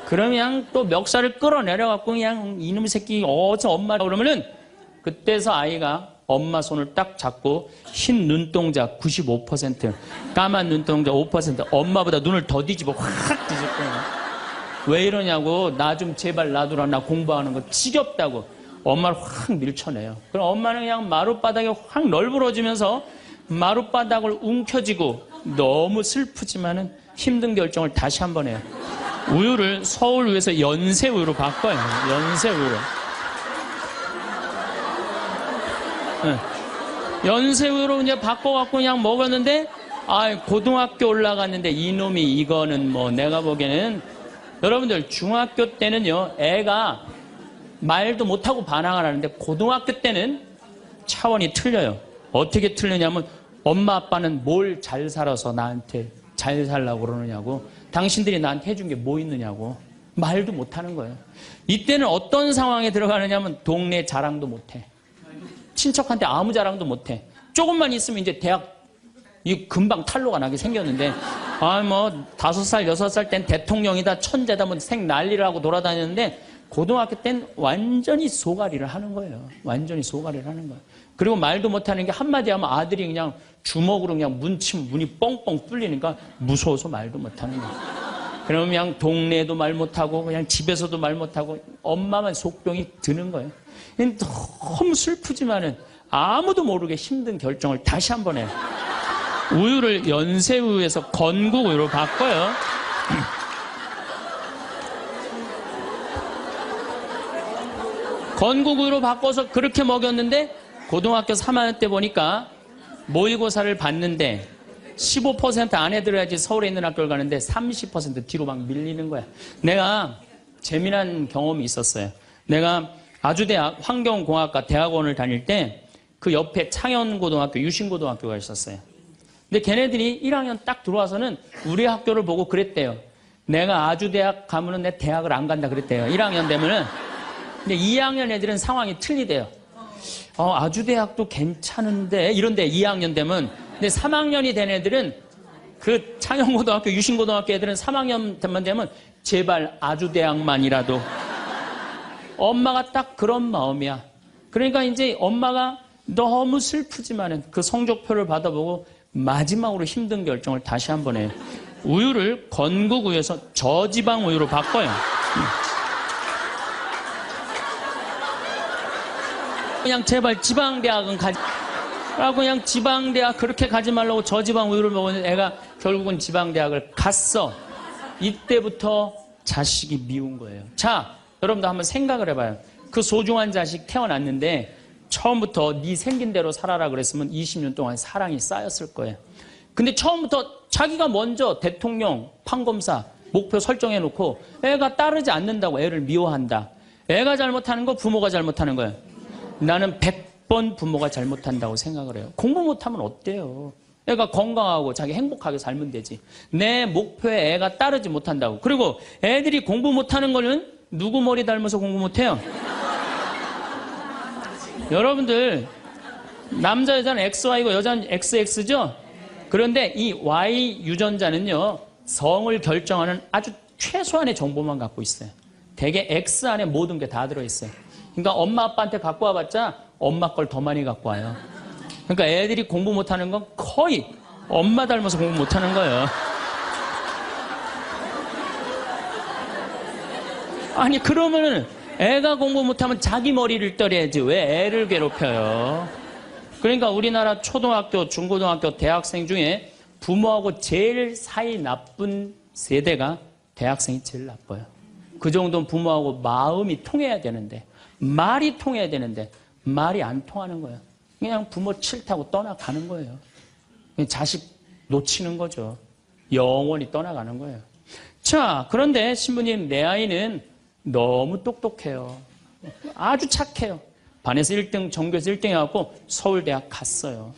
그러면 또 멱살을 끌어내려갖고 그냥 이놈의 새끼 어서 엄마라고 그러면은 그때서 아이가 엄마 손을 딱 잡고 흰 눈동자 95%, 까만 눈동자 5%, 엄마보다 눈을 더 뒤집어 확 뒤집고. 왜 이러냐고. 나 좀 제발 놔두라. 나 공부하는 거 지겹다고. 엄마를 확 밀쳐내요. 그럼 엄마는 그냥 마룻바닥에 확 널브러지면서 마룻바닥을 움켜쥐고 너무 슬프지만은 힘든 결정을 다시 한번 해요. 우유를 서울 우유에서 연세 우유로 바꿔요. 연세 우유로. 연세 우유로 이제 바꿔갖고 그냥 먹었는데, 고등학교 올라갔는데 이놈이 이거는 뭐 내가 보기에는 여러분들 중학교 때는요, 애가 말도 못하고 반항을 하는데 고등학교 때는 차원이 틀려요. 어떻게 틀리냐면 엄마 아빠는 뭘 잘 살아서 나한테 잘 살라고 그러느냐고. 당신들이 나한테 해준 게 뭐 있느냐고. 말도 못하는 거예요. 이때는 어떤 상황에 들어가느냐면 동네 자랑도 못해. 친척한테 아무 자랑도 못해. 조금만 있으면 이제 대학 이 금방 탈로가 나게 생겼는데, 뭐 5살 6살 땐 대통령이다 천재다 뭐 생 난리를 하고 돌아다녔는데, 고등학교 땐 완전히 소가리를 하는 거예요. 완전히 소가리를 하는 거예요. 그리고 말도 못하는 게 한마디 하면 아들이 그냥 주먹으로 그냥 문이 뻥뻥 뚫리니까 무서워서 말도 못하는 거예요. 그러면 그냥 동네에도 말 못하고 그냥 집에서도 말 못하고 엄마만 속병이 드는 거예요. 너무 슬프지만은 아무도 모르게 힘든 결정을 다시 한번 해요. 우유를 연세우유에서 건국우유로 바꿔요. 건국우유로 바꿔서 그렇게 먹였는데 고등학교 3학년 때 보니까 모의고사를 봤는데 15% 안에 들어야지 서울에 있는 학교를 가는데 30% 뒤로 막 밀리는 거야. 내가 재미난 경험이 있었어요. 내가 아주대학 환경공학과 대학원을 다닐 때 그 옆에 창현고등학교, 유신고등학교가 있었어요. 근데 걔네들이 1학년 딱 들어와서는 우리 학교를 보고 그랬대요. 내가 아주대학 가면은 내 대학을 안 간다 그랬대요. 1학년 되면은. 근데 2학년 애들은 상황이 틀리대요. 아주대학도 괜찮은데 이런데 2학년 되면. 근데 3학년이 된 애들은 그 창현고등학교, 유신고등학교 애들은 3학년 되면 제발 아주대학만이라도. 엄마가 딱 그런 마음이야. 그러니까 이제 엄마가 너무 슬프지만은 그 성적표를 받아보고 마지막으로 힘든 결정을 다시 한번 해요. 우유를 건국우유에서 저지방 우유로 바꿔요. 그냥 제발 지방대학은 가지 라고 그냥 지방대학 그렇게 가지 말라고 저지방 우유를 먹었는데 애가 결국은 지방대학을 갔어. 이때부터 자식이 미운 거예요. 자, 여러분도 한번 생각을 해봐요. 그 소중한 자식 태어났는데 처음부터 네 생긴 대로 살아라 그랬으면 20년 동안 사랑이 쌓였을 거예요. 근데 처음부터 자기가 먼저 대통령, 판검사 목표 설정해놓고 애가 따르지 않는다고 애를 미워한다. 애가 잘못하는 거 부모가 잘못하는 거예요. 나는 100번 부모가 잘못한다고 생각을 해요. 공부 못하면 어때요? 애가 건강하고 자기 행복하게 살면 되지. 내 목표에 애가 따르지 못한다고. 그리고 애들이 공부 못하는 거는 누구 머리 닮아서 공부 못해요? 여러분들 남자 여자는 XY고 여자는 XX죠? 그런데 이 Y 유전자는요 성을 결정하는 아주 최소한의 정보만 갖고 있어요. 대개 X 안에 모든 게 다 들어있어요. 그러니까 엄마 아빠한테 갖고 와봤자 엄마 걸 더 많이 갖고 와요. 그러니까 애들이 공부 못하는 건 거의 엄마 닮아서 공부 못하는 거예요. 아니 그러면은 애가 공부 못하면 자기 머리를 떨어야지 왜 애를 괴롭혀요? 그러니까 우리나라 초등학교, 중고등학교, 대학생 중에 부모하고 제일 사이 나쁜 세대가 대학생이 제일 나빠요. 그 정도는 부모하고 마음이 통해야 되는데 말이 통해야 되는데 말이 안 통하는 거예요. 그냥 부모 싫다고 떠나가는 거예요. 자식 놓치는 거죠. 영원히 떠나가는 거예요. 자, 그런데 신부님 내 아이는 너무 똑똑해요. 아주 착해요. 반에서 1등, 전교에서 1등 해갖고 서울대학 갔어요.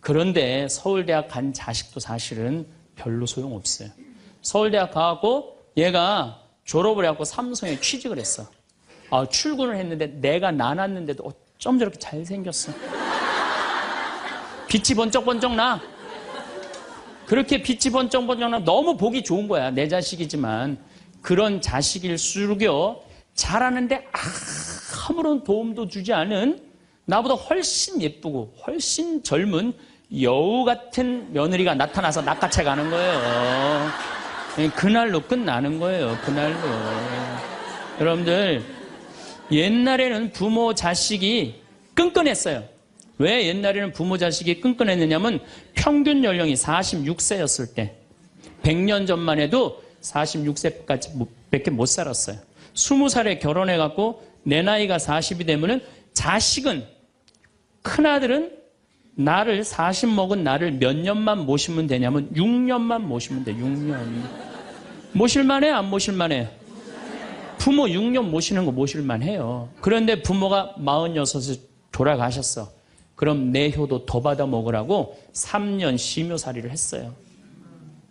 그런데 서울대학 간 자식도 사실은 별로 소용없어요. 서울대학 가갖고 얘가 졸업을 해갖고 삼성에 취직을 했어. 출근을 했는데 내가 나눴는데도 어쩜 저렇게 잘생겼어. 빛이 번쩍번쩍 나. 그렇게 빛이 번쩍번쩍 나. 너무 보기 좋은 거야. 내 자식이지만. 그런 자식일수록요 잘하는데 아무런 도움도 주지 않은 나보다 훨씬 예쁘고 훨씬 젊은 여우 같은 며느리가 나타나서 낚아채 가는 거예요. 그날로 끝나는 거예요. 그날로. 여러분들 옛날에는 부모 자식이 끈끈했어요. 왜 옛날에는 부모 자식이 끈끈했느냐면 평균 연령이 46세였을 때 100년 전만 해도 46세까지 밖에 못 살았어요. 20살에 결혼해갖고 내 나이가 40이 되면은 자식은, 큰아들은 나를 40 먹은 나를 몇 년만 모시면 되냐면 6년만 모시면 돼. 6년. 모실만해? 안 모실만해? 부모 6년 모시는 거 모실만해요. 그런데 부모가 46에 돌아가셨어. 그럼 내 효도 더 받아 먹으라고 3년 심효살이를 했어요.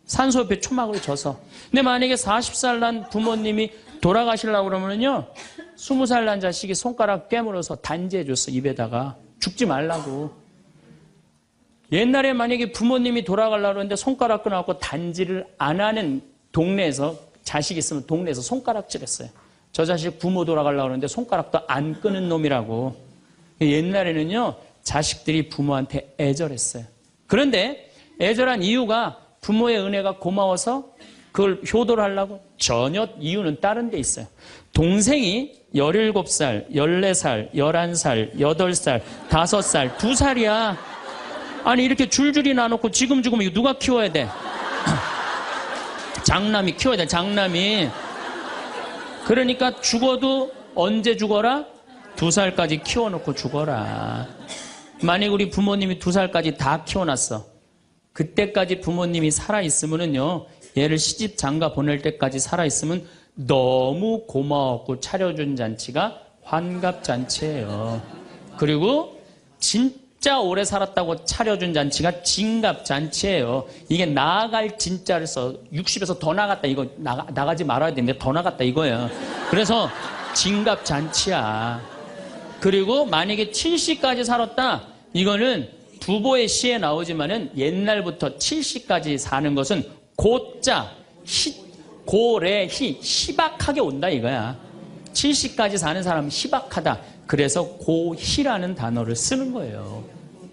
산소 옆에 초막을 져서. 근데 만약에 40살 난 부모님이 돌아가시려고 그러면요, 20살 난 자식이 손가락 깨물어서 단지해줬어, 입에다가. 죽지 말라고. 옛날에 만약에 부모님이 돌아가려고 그러는데 손가락 끊어갖고 단지를 안 하는 동네에서, 자식 있으면 동네에서 손가락질했어요. 저 자식 부모 돌아가려고 그러는데 손가락도 안 끄는 놈이라고. 옛날에는요, 자식들이 부모한테 애절했어요. 그런데 애절한 이유가 부모의 은혜가 고마워서 그걸 효도를 하려고? 전혀 이유는 다른 데 있어요. 동생이 17살, 14살, 11살, 8살, 5살, 2살이야. 아니 이렇게 줄줄이 나눠놓고 지금 죽으면 이거 누가 키워야 돼? 장남이 키워야 돼, 장남이. 그러니까 죽어도 언제 죽어라? 2살까지 키워놓고 죽어라. 만약 우리 부모님이 2살까지 다 키워놨어. 그때까지 부모님이 살아있으면은요, 얘를 시집 장가 보낼 때까지 살아있으면 너무 고마웠고 차려준 잔치가 환갑잔치예요. 그리고 진짜 오래 살았다고 차려준 잔치가 진갑잔치예요. 이게 나아갈 진짜를 써. 60에서 더 나갔다, 이거 나가지 말아야 되는데 더 나갔다 이거예요. 그래서 진갑잔치야. 그리고 만약에 70까지 살았다, 이거는 두보의 시에 나오지만은 옛날부터 70까지 사는 것은 고자, 고래희, 희박하게 온다 이거야. 70까지 사는 사람은 희박하다. 그래서 고희라는 단어를 쓰는 거예요.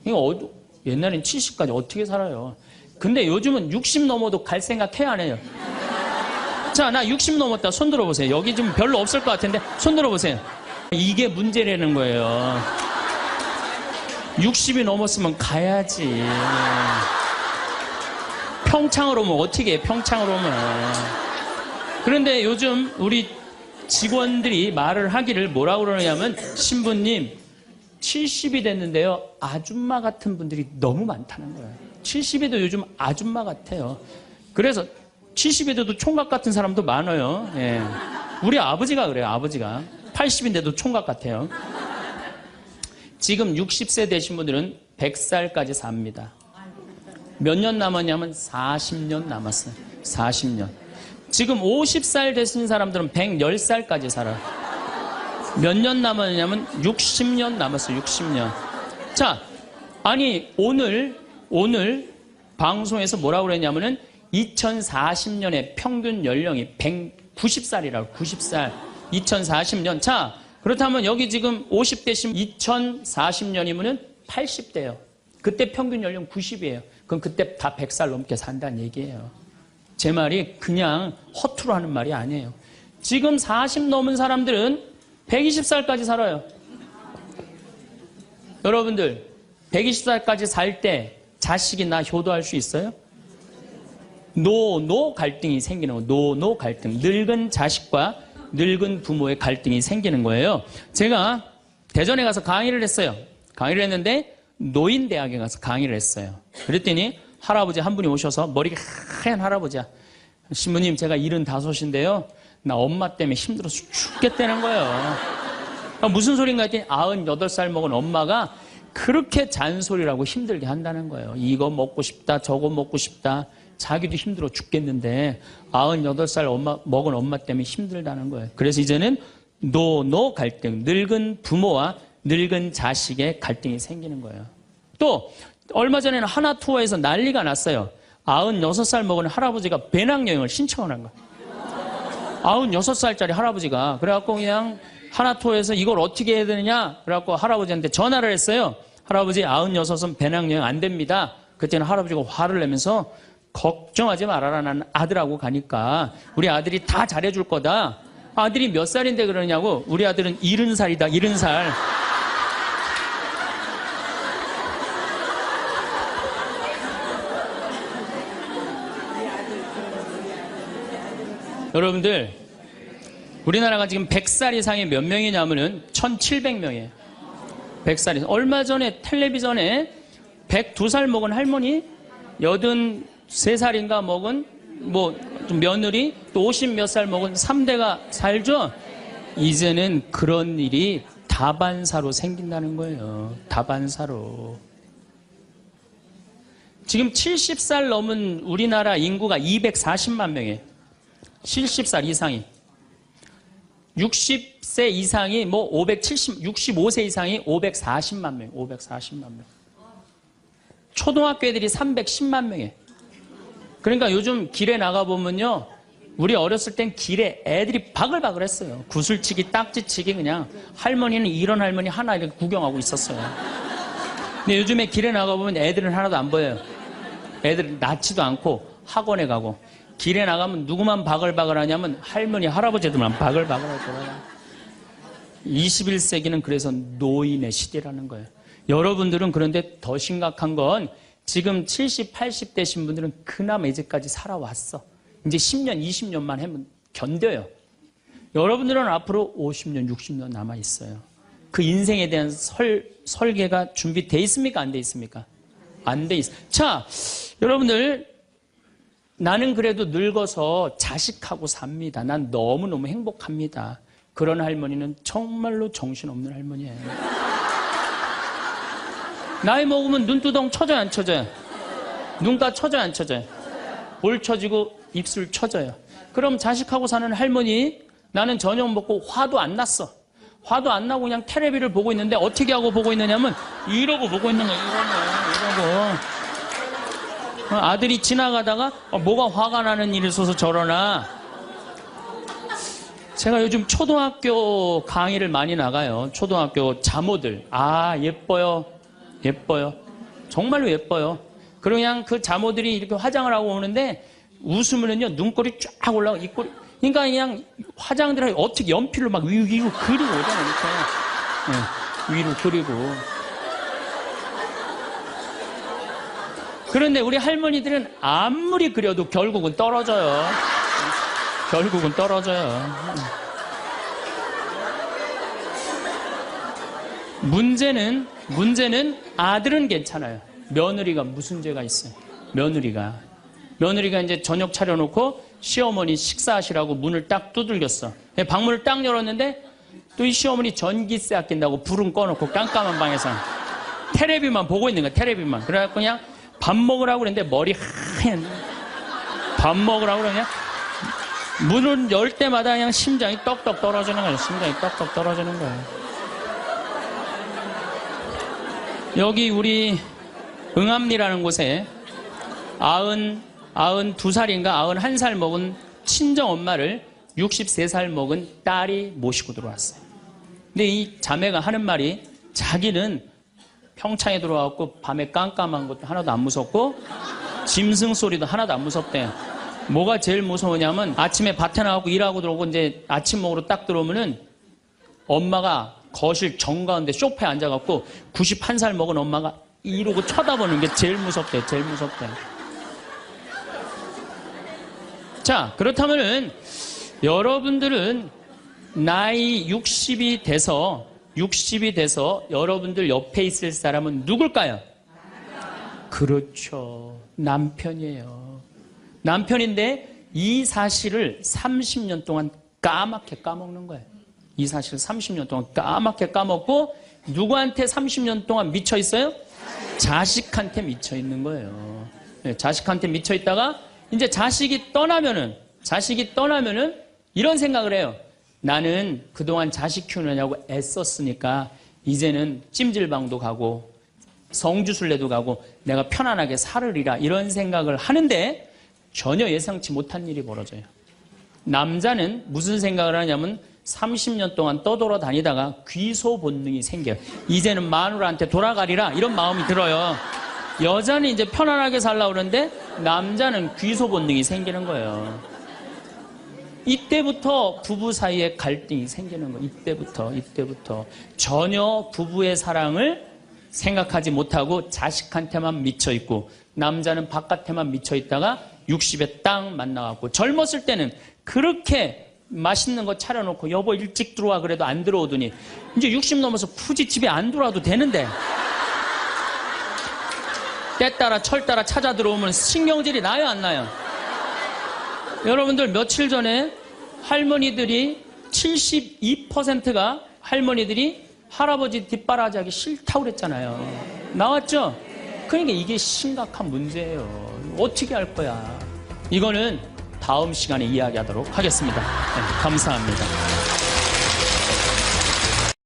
이거 옛날엔 70까지 어떻게 살아요? 근데 요즘은 60 넘어도 갈 생각 해야 안 해요? 자, 나 60 넘었다. 손 들어보세요. 여기 좀 별로 없을 것 같은데 손 들어보세요. 이게 문제라는 거예요. 60이 넘었으면 가야지. 평창으로 오면 어떻게 해, 평창으로 오면. 그런데 요즘 우리 직원들이 말을 하기를 뭐라고 그러냐면, 신부님 70이 됐는데요, 아줌마 같은 분들이 너무 많다는 거예요. 70에도 요즘 아줌마 같아요. 그래서 70에도 총각 같은 사람도 많아요. 예. 우리 아버지가 그래요. 아버지가 80인데도 총각 같아요. 지금 60세 되신 분들은 100살까지 삽니다. 몇 년 남았냐면 40년 남았어요. 40년. 지금 50살 되신 사람들은 110살까지 살아요. 몇 년 남았냐면 60년 남았어요. 60년. 자, 아니 오늘 방송에서 뭐라고 그랬냐면은 2040년에 평균 연령이 190살이라고. 90살. 2040년. 자, 그렇다면 여기 지금 50대시면 2040년이면은 80대예요. 그때 평균 연령 90이에요. 그럼 그때 다 100살 넘게 산다는 얘기예요. 제 말이 그냥 허투루 하는 말이 아니에요. 지금 40 넘은 사람들은 120살까지 살아요. 여러분들 120살까지 살 때 자식이 나 효도할 수 있어요? 노 갈등이 생기는 거예요. 노 갈등. 늙은 자식과 늙은 부모의 갈등이 생기는 거예요. 제가 대전에 가서 강의를 했어요. 강의를 했는데 노인대학에 가서 강의를 했어요. 그랬더니 할아버지 한 분이 오셔서, 머리가 하얀 할아버지야. 신부님, 제가 75인데요. 나 엄마 때문에 힘들어서 죽겠다는 거예요. 무슨 소린가 했더니 98살 먹은 엄마가 그렇게 잔소리라고 힘들게 한다는 거예요. 이거 먹고 싶다, 저거 먹고 싶다. 자기도 힘들어 죽겠는데 98살 먹은 엄마 때문에 힘들다는 거예요. 그래서 이제는 노 갈등, 늙은 부모와 늙은 자식의 갈등이 생기는 거예요. 또 얼마 전에는 하나투어에서 난리가 났어요. 96살 먹은 할아버지가 배낭여행을 신청을 한 거예요. 96살짜리 할아버지가. 그래갖고 그냥 하나투어에서 이걸 어떻게 해야 되느냐, 그래갖고 할아버지한테 전화를 했어요. 할아버지, 96은 배낭여행 안 됩니다. 그때는 할아버지가 화를 내면서, 걱정하지 말아라, 난 아들하고 가니까 우리 아들이 다 잘해줄 거다. 아들이 몇 살인데 그러냐고. 우리 아들은 70살이다 70살. 여러분들, 우리나라가 지금 100살 이상이 몇 명이냐면은 1700명이에요 100살 이상. 얼마 전에 텔레비전에 102살 먹은 할머니, 83살인가 먹은 좀 며느리, 또 50 몇 살 먹은 3대가 살죠. 이제는 그런 일이 다반사로 생긴다는 거예요. 다반사로. 지금 70살 넘은 우리나라 인구가 240만 명이에요. 70살 이상이. 60세 이상이 뭐 65세 이상이 540만 명, 540만 명. 초등학교 애들이 310만 명이에요. 그러니까 요즘 길에 나가보면요. 우리 어렸을 땐 길에 애들이 바글바글 했어요. 구슬치기, 딱지치기 그냥. 할머니는 이런 할머니 하나 이렇게 구경하고 있었어요. 근데 요즘에 길에 나가보면 애들은 하나도 안 보여요. 애들은 낳지도 않고 학원에 가고. 길에 나가면 누구만 바글바글 하냐면 할머니, 할아버지들만 바글바글 하더라고요. 21세기는 그래서 노인의 시대라는 거예요. 여러분들은 그런데 더 심각한 건 지금 70, 80대신 분들은 그나마 이제까지 살아왔어. 이제 10년, 20년만 하면 견뎌요. 여러분들은 앞으로 50년, 60년 남아있어요. 그 인생에 대한 설계가 준비되어 있습니까? 안 돼 있습니까? 안 돼 있어요. 자, 여러분들, 나는 그래도 늙어서 자식하고 삽니다. 난 너무너무 행복합니다. 그런 할머니는 정말로 정신없는 할머니예요. 나이 먹으면 눈두덩 쳐져요, 안 쳐져요? 눈가 쳐져요, 안 쳐져요? 볼 쳐지고 입술 쳐져요. 그럼 자식하고 사는 할머니, 나는 저녁 먹고 화도 안 났어. 화도 안 나고 그냥 텔레비를 보고 있는데 어떻게 하고 보고 있느냐면 이러고 보고 있는 거예요. 이러고. 아들이 지나가다가 뭐가 화가 나는 일이 있어서 저러나. 제가 요즘 초등학교 강의를 많이 나가요. 초등학교 자모들. 아, 예뻐요. 예뻐요. 정말로 예뻐요. 그리고 그냥 그 자모들이 이렇게 화장을 하고 오는데 웃으면은요, 눈꼬리 쫙 올라가고, 입꼬리. 그러니까 그냥 화장들을 어떻게 연필로 막 위로 그리고 오잖아요, 이렇게. 네, 위로 그리고. 그런데 우리 할머니들은 아무리 그려도 결국은 떨어져요. 결국은 떨어져요. 문제는 아들은 괜찮아요. 며느리가 무슨 죄가 있어요? 며느리가 이제 저녁 차려놓고 시어머니 식사하시라고 문을 딱 두들겼어. 방문을 딱 열었는데 또 이 시어머니 전기세 아낀다고 불은 꺼놓고 깜깜한 방에서 테레비만 보고 있는 거야. 테레비만. 그래갖고 그냥 밥 먹으라고 그랬는데 머리 하얀. 밥 먹으라고 그냥 문을 열 때마다 그냥 심장이 떡떡 떨어지는 거예요. 심장이 떡떡 떨어지는 거예요. 여기 우리 응암리라는 곳에 92살인가 91살 먹은 친정 엄마를 63살 먹은 딸이 모시고 들어왔어요. 근데 이 자매가 하는 말이 자기는 평창에 들어와갖고 밤에 깜깜한 것도 하나도 안 무섭고 짐승 소리도 하나도 안 무섭대. 뭐가 제일 무서우냐면 아침에 밭에 나가고 일하고 들어오고 이제 아침 먹으러 딱 들어오면은 엄마가 거실 정가운데 소파에 앉아갖고 91살 먹은 엄마가 이러고 쳐다보는 게 제일 무섭대. 제일 무섭대. 자, 그렇다면은 여러분들은 나이 60이 돼서 여러분들 옆에 있을 사람은 누굴까요? 그렇죠. 남편이에요. 남편인데 이 사실을 30년 동안 까맣게 까먹는 거예요. 이 사실을 30년 동안 까맣게 까먹고 누구한테 30년 동안 미쳐 있어요? 자식한테 미쳐 있는 거예요. 네, 자식한테 미쳐 있다가 이제 자식이 떠나면은 이런 생각을 해요. 나는 그동안 자식 키우느냐고 애썼으니까 이제는 찜질방도 가고 성주순례도 가고 내가 편안하게 살으리라 이런 생각을 하는데 전혀 예상치 못한 일이 벌어져요. 남자는 무슨 생각을 하냐면 30년 동안 떠돌아다니다가 귀소 본능이 생겨요. 이제는 마누라한테 돌아가리라 이런 마음이 들어요. 여자는 이제 편안하게 살려고 그러는데 남자는 귀소 본능이 생기는 거예요. 이때부터 부부 사이에 갈등이 생기는 거예요. 이때부터. 전혀 부부의 사랑을 생각하지 못하고 자식한테만 미쳐있고 남자는 바깥에만 미쳐있다가 60에 딱 만나갖고 젊었을 때는 그렇게 맛있는 거 차려놓고 여보 일찍 들어와 그래도 안 들어오더니 이제 60 넘어서 굳이 집에 안 들어와도 되는데 때 따라 철 따라 찾아 들어오면 신경질이 나요 안 나요? 여러분들 며칠 전에 할머니들이 72%가 할머니들이 할아버지 뒷바라지하기 싫다고 그랬잖아요. 나왔죠? 그러니까 이게 심각한 문제예요. 어떻게 할 거야? 이거는 다음 시간에 이야기하도록 하겠습니다. 네, 감사합니다.